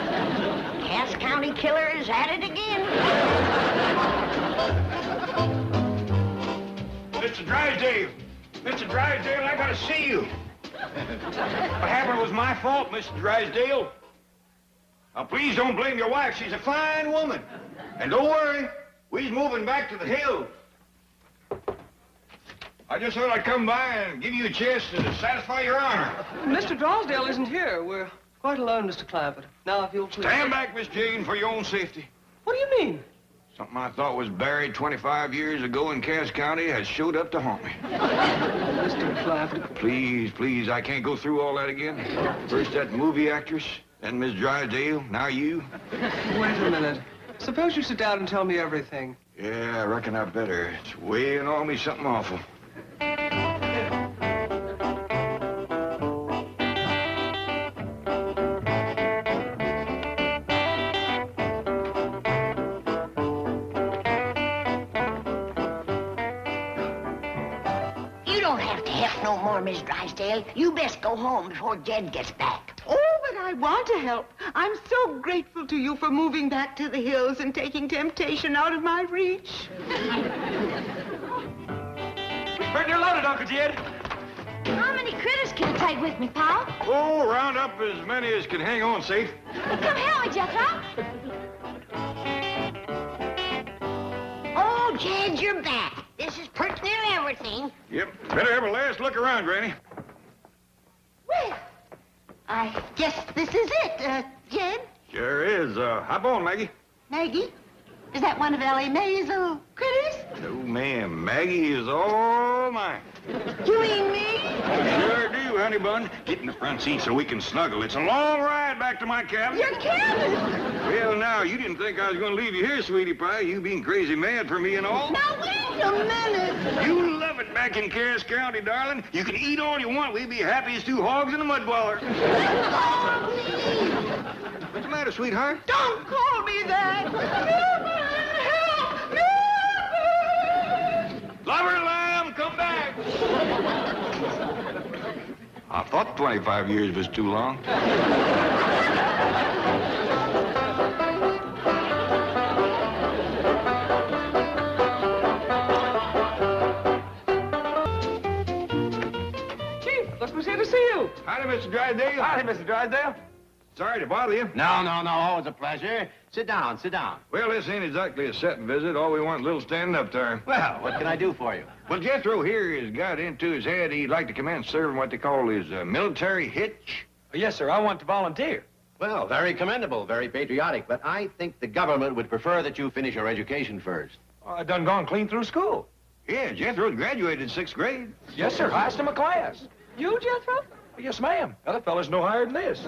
Cass County killer is at it again.
Mr. Drysdale. Mr. Drysdale, I gotta see you. What happened was my fault, Mr. Drysdale. Now, please don't blame your wife. She's a fine woman. And don't worry, we's moving back to the hills. I just thought I'd come by and give you a chance to satisfy your honor.
Mr. Drysdale isn't here. We're quite alone, Mr. Clampett. Now, if you'll please...
Stand back, Miss Jane, for your own safety.
What do you mean?
Something I thought was buried 25 years ago in Cass County has showed up to haunt me.
Mr. Clampett.
Please, please, I can't go through all that again. First that movie actress, then Miss Drysdale, now you.
Wait a minute. Suppose you sit down and tell me everything.
Yeah, I reckon I better. It's weighing on me something awful.
You don't have to help no more, Miss Drysdale. You best go home before Jed gets back.
Oh, but I want to help. I'm so grateful to you for moving back to the hills and taking temptation out of my reach.
Burton, you're loaded, Uncle Jed.
How many critters can I take with me, Pa?
Oh, round up as many as can hang on safe.
Well, come help me, Jethro.
Oh, Jed, you're back. This is pretty near everything.
Yep, better have a last look around, Granny.
Well, I guess this is it, Jed.
Sure is. Hop on, Maggie.
Maggie? Is that one of Ellie Mae's little critters?
No, ma'am. Maggie is all mine.
You mean me?
Sure do, honey bun. Get in the front seat so we can snuggle. It's a long ride back to my cabin.
Your cabin?
Well, now, you didn't think I was going to leave you here, sweetie pie. You being crazy mad for me and all.
Now, wait a minute.
You love it back in Cass County, darling. You can eat all you want. We'd be happy as two hogs in a mud boiler.
Oh, please.
What's the matter, sweetheart?
Don't call me that. Help!
Lover lamb, come back. I thought 25 years was too long.
Chief, look who's here to see you.
Howdy, Mr. Drysdale.
Howdy, Mr. Drysdale.
Sorry to bother you.
No, no, no. Always a pleasure. Sit down, sit down.
Well, this ain't exactly a setting visit. All we want is a little standing up time.
Well, what can I do for you?
Well, Jethro here has got into his head he'd like to commence serving what they call his military hitch.
Yes, sir. I want to volunteer.
Well, very commendable, very patriotic, but I think the government would prefer that you finish your education first.
I done gone clean through school.
Yeah, Jethro graduated in 6th grade.
Yes, sir. Highest in my class.
You, Jethro?
Yes, ma'am. Other fellas no higher than this.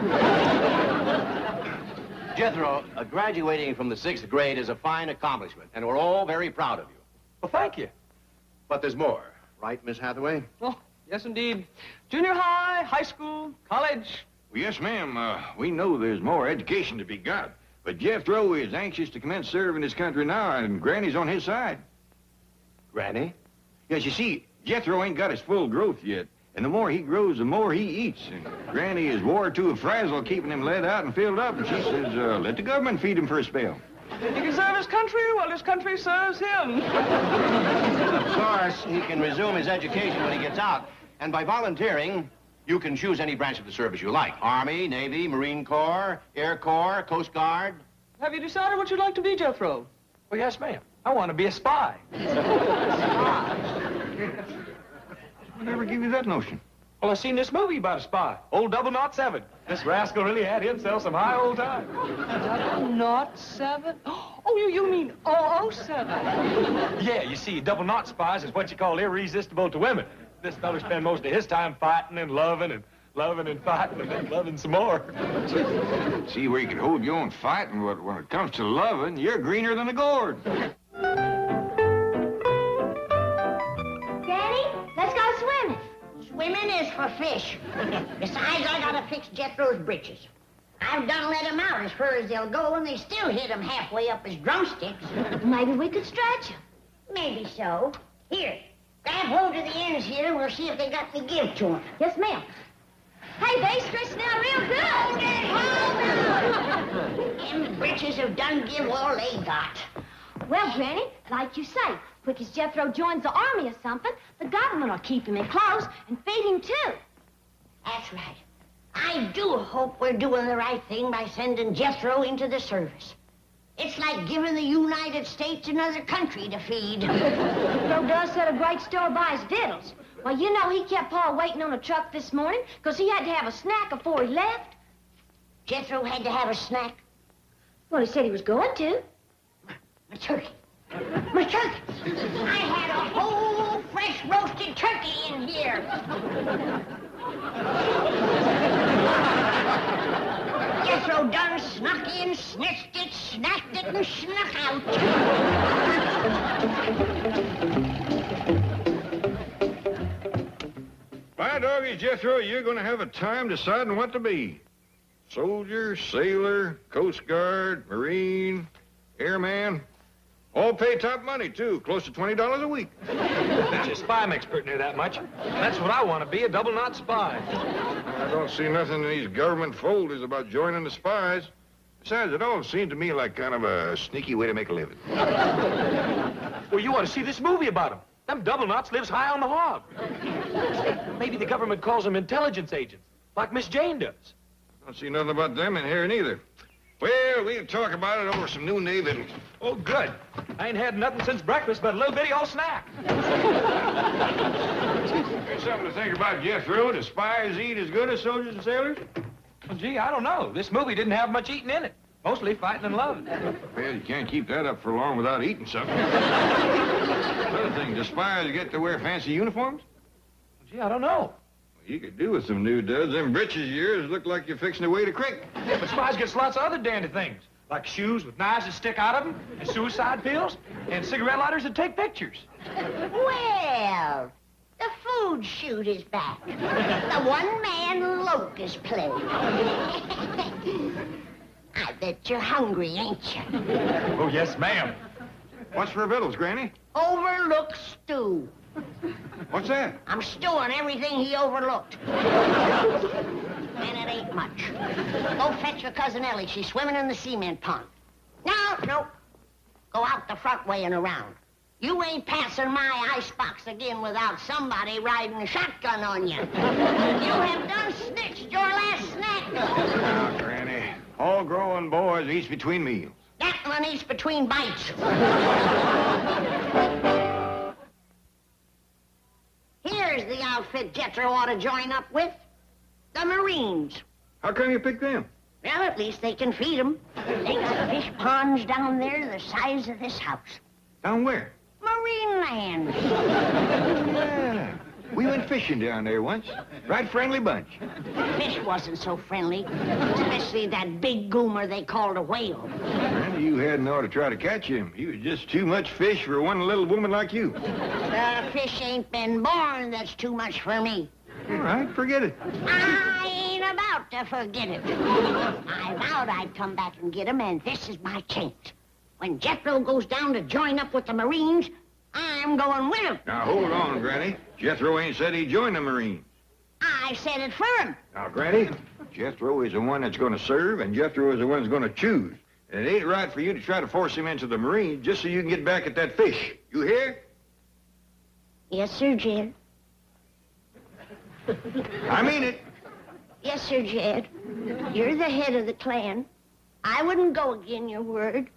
Jethro, graduating from the 6th grade is a fine accomplishment, and we're all very proud of you.
Well, thank you.
But there's more, right, Miss Hathaway?
Oh, yes, indeed. Junior high, high school, college.
Well, yes, ma'am. We know there's more education to be got. But Jethro is anxious to commence serving his country now, and Granny's on his side.
Granny?
Yes, you see, Jethro ain't got his full growth yet. And the more he grows, the more he eats. And Granny is wore to a frazzle keeping him let out and filled up. And she says, let the government feed him for a spell.
He can serve his country while his country serves him.
Of course, he can resume his education when he gets out. And by volunteering, you can choose any branch of the service you like. Army, Navy, Marine Corps, Air Corps, Coast Guard.
Have you decided what you'd like to be, Jethro?
Well, yes, ma'am. I want to be a spy.
Whatever gave you that notion?
Well, I seen this movie about a spy, Old 007. This rascal really had himself some high old time.
007? Oh, you mean 007?
Yeah, you see, double knot spies is what you call irresistible to women. This fella spent most of his time fighting and loving and fighting and then loving some more.
See where you can hold your own fighting, but when it comes to loving, you're greener than a gourd.
Let's go swimming.
Swimming is for fish. Besides, I gotta fix Jethro's britches. I've done let him out as far as they'll go, and they still hit him halfway up his drumsticks.
Maybe we could stretch him.
Maybe so. Here, grab hold of the ends here, and we'll see if they got any give to him.
Yes, ma'am. Hey, they stretched out real good.
Them britches have done give all they got.
Well, Granny, like you say, quick as Jethro joins the army or something, the government will keep him in clothes and feed him, too.
That's right. I do hope we're doing the right thing by sending Jethro into the service. It's like giving the United States another country to feed.
Jethro does set a great store by his victuals. Well, you know, he kept Pa waiting on a truck this morning because he had to have a snack before he left.
Jethro had to have a snack?
Well, he said he was going to.
My turkey. My turkey. I had a whole fresh roasted turkey in here. Jethro done snuck in, snitched it, snacked it, and snuck out.
By doggy, Jethro, you're going to have a time deciding what to be. Soldier, sailor, Coast Guard, Marine, airman. All pay top money, too. Close to $20 a week.
Bet you a spy makes pretty near that much. That's what I want to be, a double-knot spy.
I don't see nothing in these government folders about joining the spies. Besides, it all seemed to me like kind of a sneaky way to make a living.
Well, you ought to see this movie about them. Them double-knots lives high on the hog. Maybe the government calls them intelligence agents, like Miss Jane does.
I don't see nothing about them in here neither. Well, we'll talk about it over some noonday victuals.
Oh, good. I ain't had nothing since breakfast but a little bitty old snack.
There's something to think about, Jethro. Do spies eat as good as soldiers and sailors?
Well, gee, I don't know. This movie didn't have much eating in it. Mostly fighting and loving.
Well, you can't keep that up for long without eating something. Another thing, do spies get to wear fancy uniforms?
Well, gee, I don't know.
You could do with some new duds. Them breeches of yours look like you're fixing to wade a creek.
Yeah, but spies gets lots of other dandy things, like shoes with knives that stick out of them, and suicide pills, and cigarette lighters that take pictures.
Well, the food shoot is back. The one-man locust play. I bet you're hungry, ain't you?
Oh, yes, ma'am.
What's for victuals, Granny?
Overlooked stew.
What's that?
I'm stewing everything he overlooked. And it ain't much. Go fetch your cousin Ellie. She's swimming in the cement pond. No. Go out the front way and around. You ain't passing my icebox again without somebody riding a shotgun on you. You have done snitched your last snack.
Now, Granny, all growing boys eats between meals.
That one eats between bites. Here's the outfit Jethro ought to join up with. The Marines.
How come you picked them?
Well, at least they can feed them. They got fish ponds down there the size of this house.
Down where?
Marine land.
Yeah. We went fishing down there once. Right friendly bunch.
The fish wasn't so friendly, especially that big goomer they called a whale.
Randy, you hadn't ought to try to catch him. He was just too much fish for one little woman like you.
The fish ain't been born that's too much for me.
All right, forget it.
I ain't about to forget it. I vowed I'd come back and get him, and this is my chance. When Jethro goes down to join up with the Marines, I'm going with him.
Now, hold on, Granny. Jethro ain't said he'd join the Marines.
I said it for him.
Now, Granny, Jethro is the one that's going to serve, and Jethro is the one that's going to choose. And it ain't right for you to try to force him into the Marines just so you can get back at that fish. You hear?
Yes, sir, Jed.
I mean it.
Yes, sir, Jed. You're the head of the clan. I wouldn't go again your word.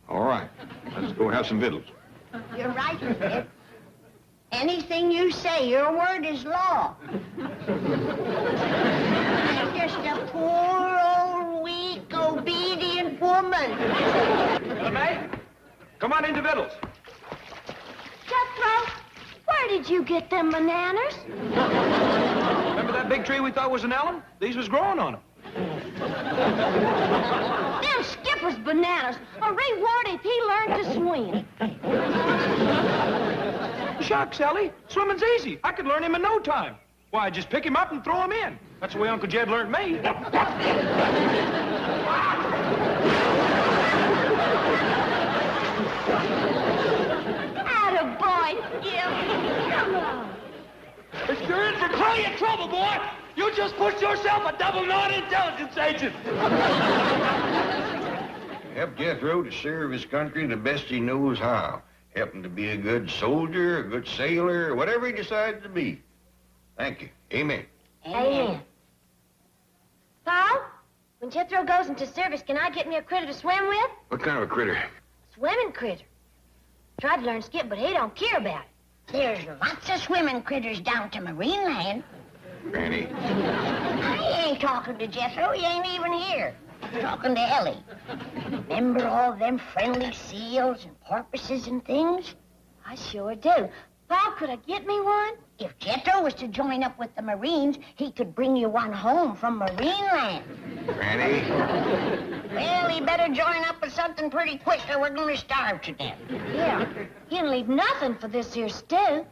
All right. Let's go have some victuals.
You're right, Jed. Anything you say, your word is law. I'm just a poor, old, weak, obedient woman.
May, come on into victuals.
Jethro, where did you get them bananas?
Remember that big tree we thought was an elm? These was growing on them.
Them Skipper's bananas. A reward if he learned to swim.
Shucks, Ellie. Swimming's easy. I could learn him in no time. Why, just pick him up and throw him in. That's the way Uncle Jed learned me.
Attaboy, Skip. Come on.
If you're in for plenty of trouble, boy, you just pushed yourself a double-knot intelligence agent.
Help Jethro to serve his country the best he knows how. Help him to be a good soldier, a good sailor, whatever he decides to be. Thank you. Amen.
Amen. Paul, when Jethro goes into service, can I get me a critter to swim with?
What kind of a critter?
Swimming critter. Tried to learn Skip, but he don't care about it.
There's lots of swimming critters down to Marine land.
Granny.
I ain't talking to Jethro. He ain't even here. I'm talking to Ellie. Remember all them friendly seals and porpoises and things?
I sure do. Pa, could I get me one?
If Jethro was to join up with the Marines, he could bring you one home from Marineland.
Granny?
Well, he better join up with something pretty quick or we're going to starve to death.
Yeah, he didn't leave nothing for this here stew.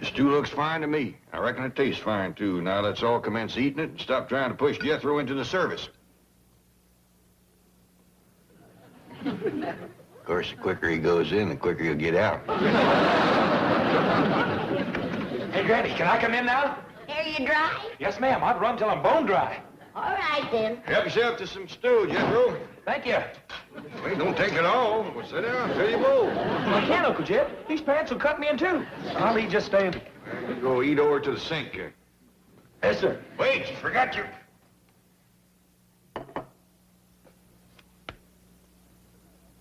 The stew looks fine to me. I reckon it tastes fine, too. Now let's all commence eating it and stop trying to push Jethro into the service. Of course, the quicker he goes in, the quicker he'll get out.
Hey, Granny, can I come in now?
Are you dry?
Yes, ma'am. I'd run till I'm bone dry.
All right, then.
Help yourself to some stew, Jethro.
Thank you.
Wait, don't take it all. Well, sit down, fill your bowl.
I can't, Uncle Jed. These pants will cut me in two. I'll eat just standing.
You go eat over to the sink.
Yes, sir.
Wait, you forgot your...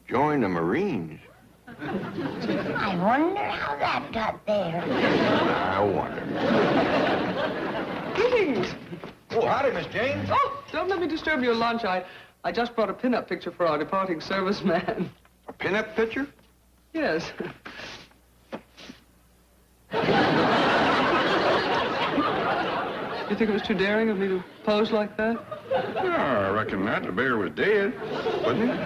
Join the Marines.
I wonder how that got there.
I wonder.
Greetings.
Oh, howdy, Miss Jane.
Oh, don't let me disturb your lunch. I just brought a pin-up picture for our departing serviceman.
A pin-up picture?
Yes. You think it was too daring of me to pose like that?
Yeah, I reckon not. The bear was dead, wasn't he?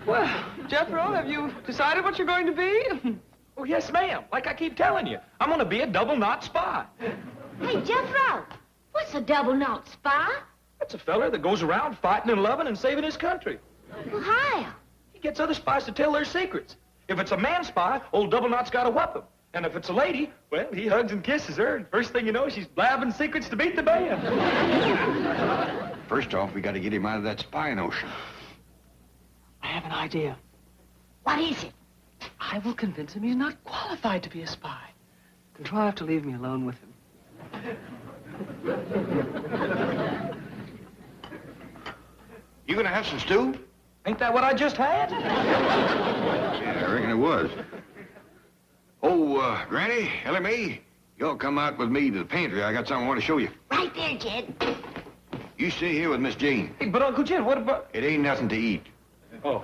Well, Jethro, have you decided what you're going to be?
Oh, yes, ma'am. Like I keep telling you. I'm going to be a double-knot spy.
Hey, Jethro, what's a double-knot spy?
That's a feller that goes around fighting and loving and saving his country.
Well, how?
He gets other spies to tell their secrets. If it's a man spy, old Double Knot's got to whup him. And if it's a lady, well, he hugs and kisses her, and first thing you know, she's blabbing secrets to beat the band.
First off, we got to get him out of that spy notion.
I have an idea.
What is it?
I will convince him he's not qualified to be a spy. Contrive to leave me alone with him.
You gonna have some stew?
Ain't that what I just had?
Yeah, I reckon it was. Oh, Granny, LMA, y'all come out with me to the pantry. I got something I want to show you.
Right there, Jed.
You stay here with Miss Jane.
Hey, but Uncle Jed, what about...
It ain't nothing to eat.
Oh.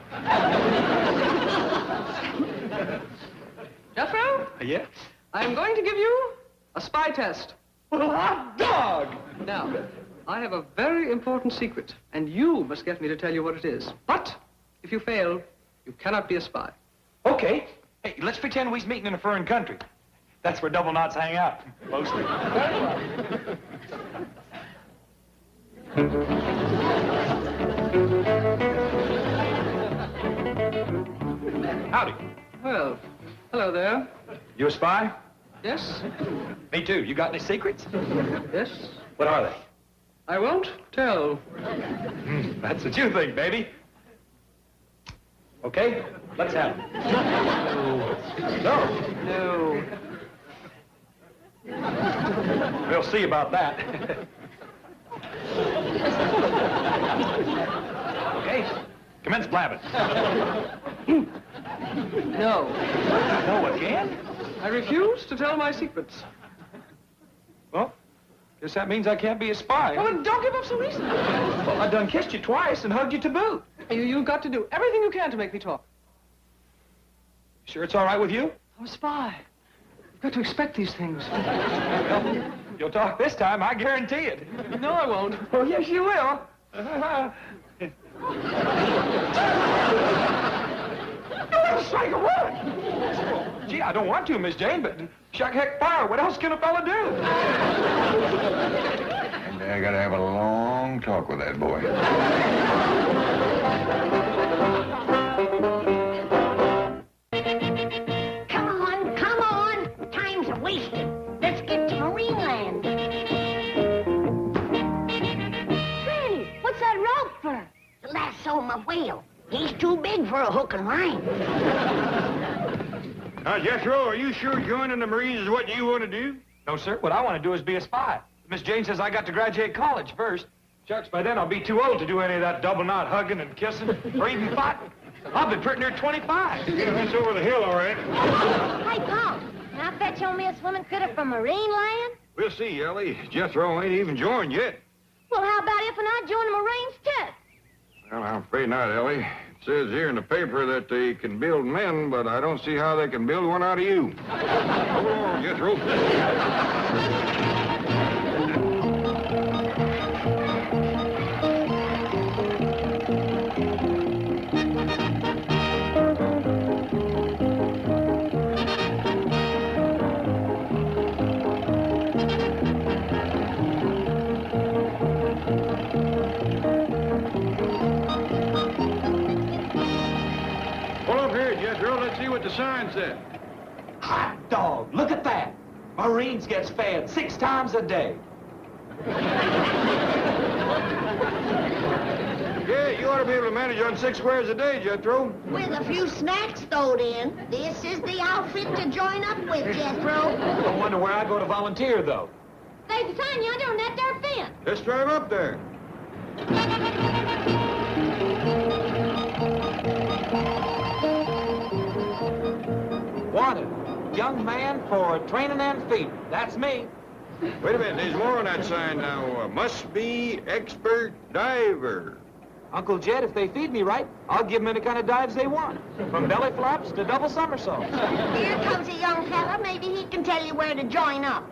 Jethro?
Yeah?
I'm going to give you a spy test.
Well, hot dog!
Now, I have a very important secret, and you must get me to tell you what it is. But if you fail, you cannot be a spy.
Okay. Hey, let's pretend we's meeting in a foreign country. That's where double knots hang out, mostly. Howdy.
Well, hello there.
You a spy?
Yes?
Me too. You got any secrets?
Yes?
What are they?
I won't tell.
That's what you think, baby. Okay, let's have it. No.
No.
We'll see about that. Okay, commence blabbing.
No.
No again?
I refuse to tell my secrets.
Well, guess that means I can't be a spy.
Oh, don't give up so easily.
Well, I done kissed you twice and hugged you to boot.
You've got to do everything you can to make me talk.
Sure it's all right with you?
I'm a spy. You've got to expect these things.
Well, you'll talk this time, I guarantee it.
No, I won't.
Oh, yes, you will. Like a what? Gee, I don't want to, Miss Jane, but shuck heck fire. What else can a fella do?
And I gotta have a long talk with that boy.
Come on. Time's a-wasting. Let's get to Marineland.
Granny, what's that rope for?
To lasso my whale. He's too big for a hook and line.
Now, Jethro, are you sure joining the Marines is what you want to do?
No, sir. What I want to do is be a spy. Miss Jane says I got to graduate college first. Shucks, by then I'll be too old to do any of that double knot hugging and kissing or even fighting. I'll be pretty near 25.
Yeah, that's over the hill, all right.
Hey, Paul, can I fetch on me a swimming critter from Marineland?
We'll see, Ellie. Jethro ain't even joined yet.
Well, how about if and I join the Marines, too?
Well, I'm afraid not, Ellie. It says here in the paper that they can build men, but I don't see how they can build one out of you. Hold on, Jethro. Let's see what the sign said.
Hot dog, look at that. Marines gets fed 6 times a day.
Yeah, you ought to be able to manage on 6 squares a day, Jethro.
With a few snacks thrown in. This is the outfit to join up with, Jethro.
I wonder where I go to volunteer, though.
There's a sign yonder on that there fence.
Let's drive up there.
Wanted. Young man for training and feeding. That's me.
Wait a minute, there's more on that sign now. Must be expert diver.
Uncle Jed, if they feed me right, I'll give them any kind of dives they want. From belly flops to double somersaults.
Here comes a young fella. Maybe he can tell you where to join up.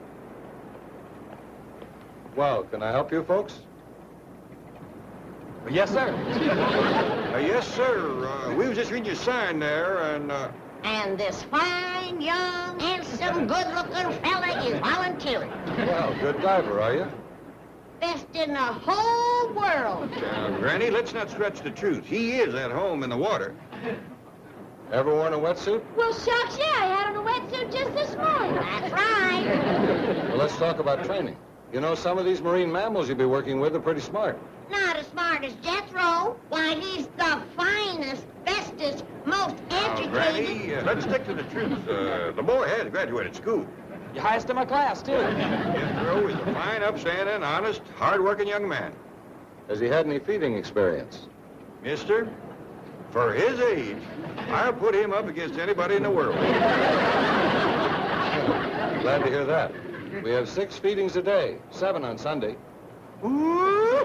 Well, can I help you folks?
Yes, sir.
Yes, sir. We was just reading your sign there, and...
And this fine, young, handsome, good-looking fella is volunteering.
Well, good diver, are you?
Best in the whole world.
Granny, let's not stretch the truth. He is at home in the water.
Ever worn a wetsuit?
Well, shucks, yeah, I had on a wetsuit just this morning.
That's right.
Well, let's talk about training. You know, some of these marine mammals you'll be working with are pretty smart.
Not as smart as Jethro. Why, he's the finest, bestest, most educated...
Granny, let's stick to the truth. The boy has graduated school.
The highest in my class, too.
Jethro is a fine, upstanding, honest, hard-working young man.
Has he had any feeding experience?
Mister, for his age, I'll put him up against anybody in the world.
Glad to hear that. We have 6 feedings a day, 7 on Sunday.
Ooh!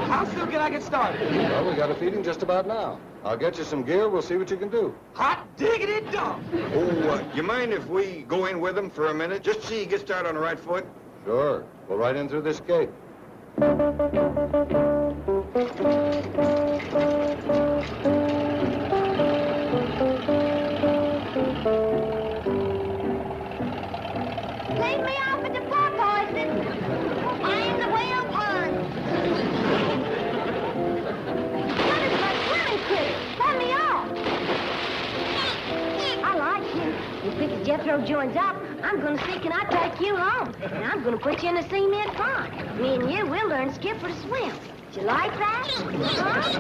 How soon can I get started?
Well, we got a feeding just about now. I'll get you some gear. We'll see what you can do.
Hot diggity dog!
Oh, you mind if we go in with him for a minute, just to see he gets started on the right foot?
Sure. We'll right in through this gate.
Leave me off at the porpoises.
Find the whale pond.
What is my swimming critter? Let me off. I like you. If Mr. Jethro joins up, I'm going to see can I take you home. And I'm going to put you in a cement pond. Me and you will learn Skipper to swim. Do you like that? Huh?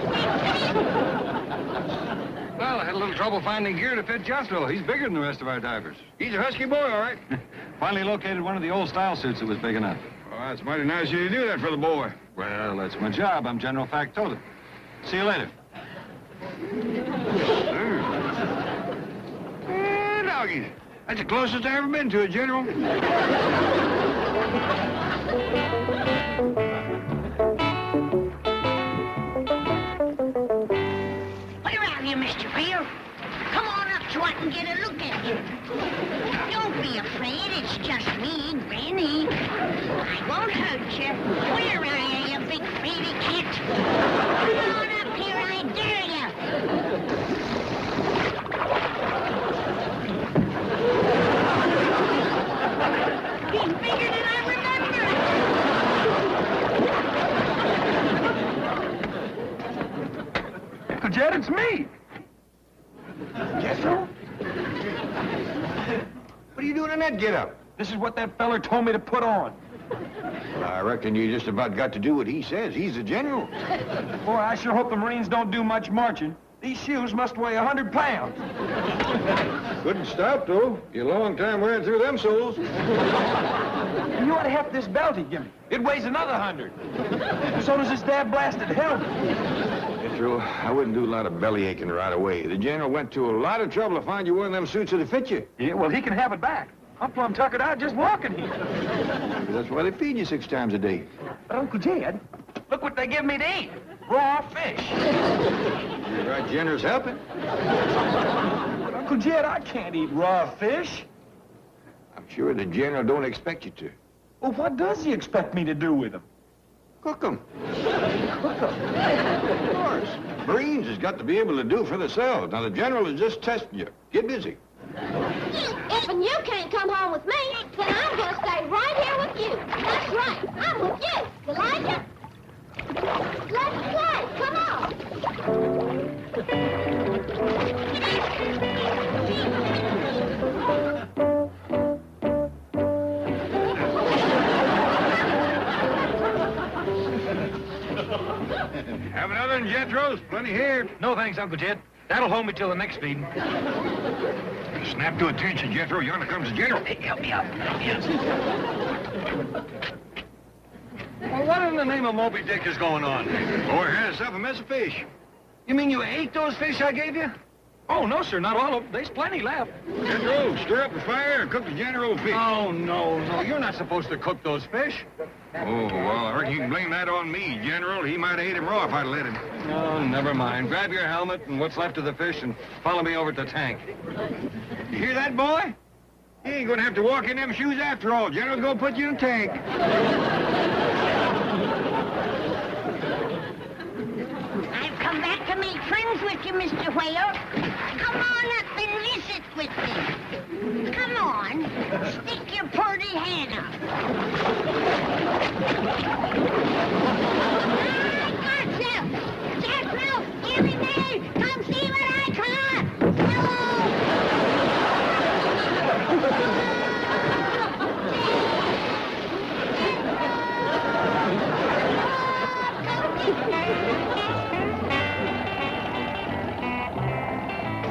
Well, I had a little trouble finding gear to fit Jethro. He's bigger than the rest of our divers. He's a husky boy, all right.
Finally located one of the old style suits that was big enough.
Well, that's mighty nice of you to do that for the boy.
Well, that's my job. I'm general factotum. See you later.
Doggies. That's the closest I've ever been to a general.
Where are you, Mr. Bear? Come on up so I can get a look at you. Don't be afraid. It's just me, Granny. I won't hurt you. Where are you, you big fraidy cat? Come on up here, I dare you. He's bigger than I remember.
Uncle Jed, it's me. Jethro? What are you doing in that get-up?
This is what that feller told me to put on.
Well, I reckon you just about got to do what he says. He's the general.
Boy, I sure hope the Marines don't do much marching. These shoes must weigh 100 pounds.
Couldn't stop, though. You're a long time wearing through them soles.
You ought to have this belt he give me. It weighs another 100. So does this dad blasted helmet.
Jethro, I wouldn't do a lot of belly aching right away. The general went to a lot of trouble to find you one of them suits that'll fit you.
Yeah, well, he can have it back. I'm plumb tuckered out just walking here.
That's why they feed you 6 times a day.
But Uncle Jed, Look what they give me to eat. Raw fish.
You're right generous helping.
But Uncle Jed, I can't eat raw fish.
I'm sure the General don't expect you to.
Well, what does he expect me to do with them?
Cook 'em. Of course. Marines has got to be able to do for themselves. Now, the General is just testing you. Get busy.
If and you can't come home with me, then I'm going to stay right here with you. That's right. I'm with you. You like it? Let's play. Come on.
Have another one, Jethro's. Plenty here.
No, thanks, Uncle Jed. That'll hold me till the next feeding.
Snap to attention, Jethro. Yonder comes the General.
Hey, help me out. Well, what in the name of Moby Dick is going on?
Boy had himself a mess of fish.
You mean you ate those fish I gave you? Oh, no, sir, not all of them. There's plenty left.
Jethro, stir up the fire and cook the General fish.
Oh, no, you're not supposed to cook those fish.
Oh, well, I reckon you can blame that on me, General. He might have ate him raw if I'd let him.
Oh, never mind. Grab your helmet and what's left of the fish and follow me over to the tank.
You hear that, boy? You ain't gonna have to walk in them shoes after all. General's gonna put you in the tank.
I've come back to make friends with you, Mr. Whale. Come on up and visit with me. Come on. Stick your pretty hand up. Jethro, give me there. Come see what I caught.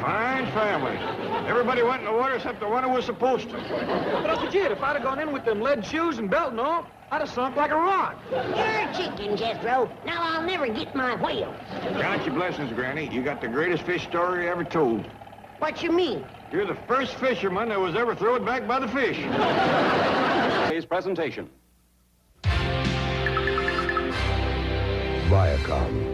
Fine family. Everybody went in the water except the one who was supposed to.
But Uncle Jed, if I'd have gone in with them lead shoes and belt and all, I'd have sunk like a rock.
You're a chicken, Jethro. Now I'll never get my whale.
Count your blessings, Granny. You got the greatest fish story ever told.
What you mean?
You're the first fisherman that was ever thrown back by the fish.
Today's presentation.
Viacom.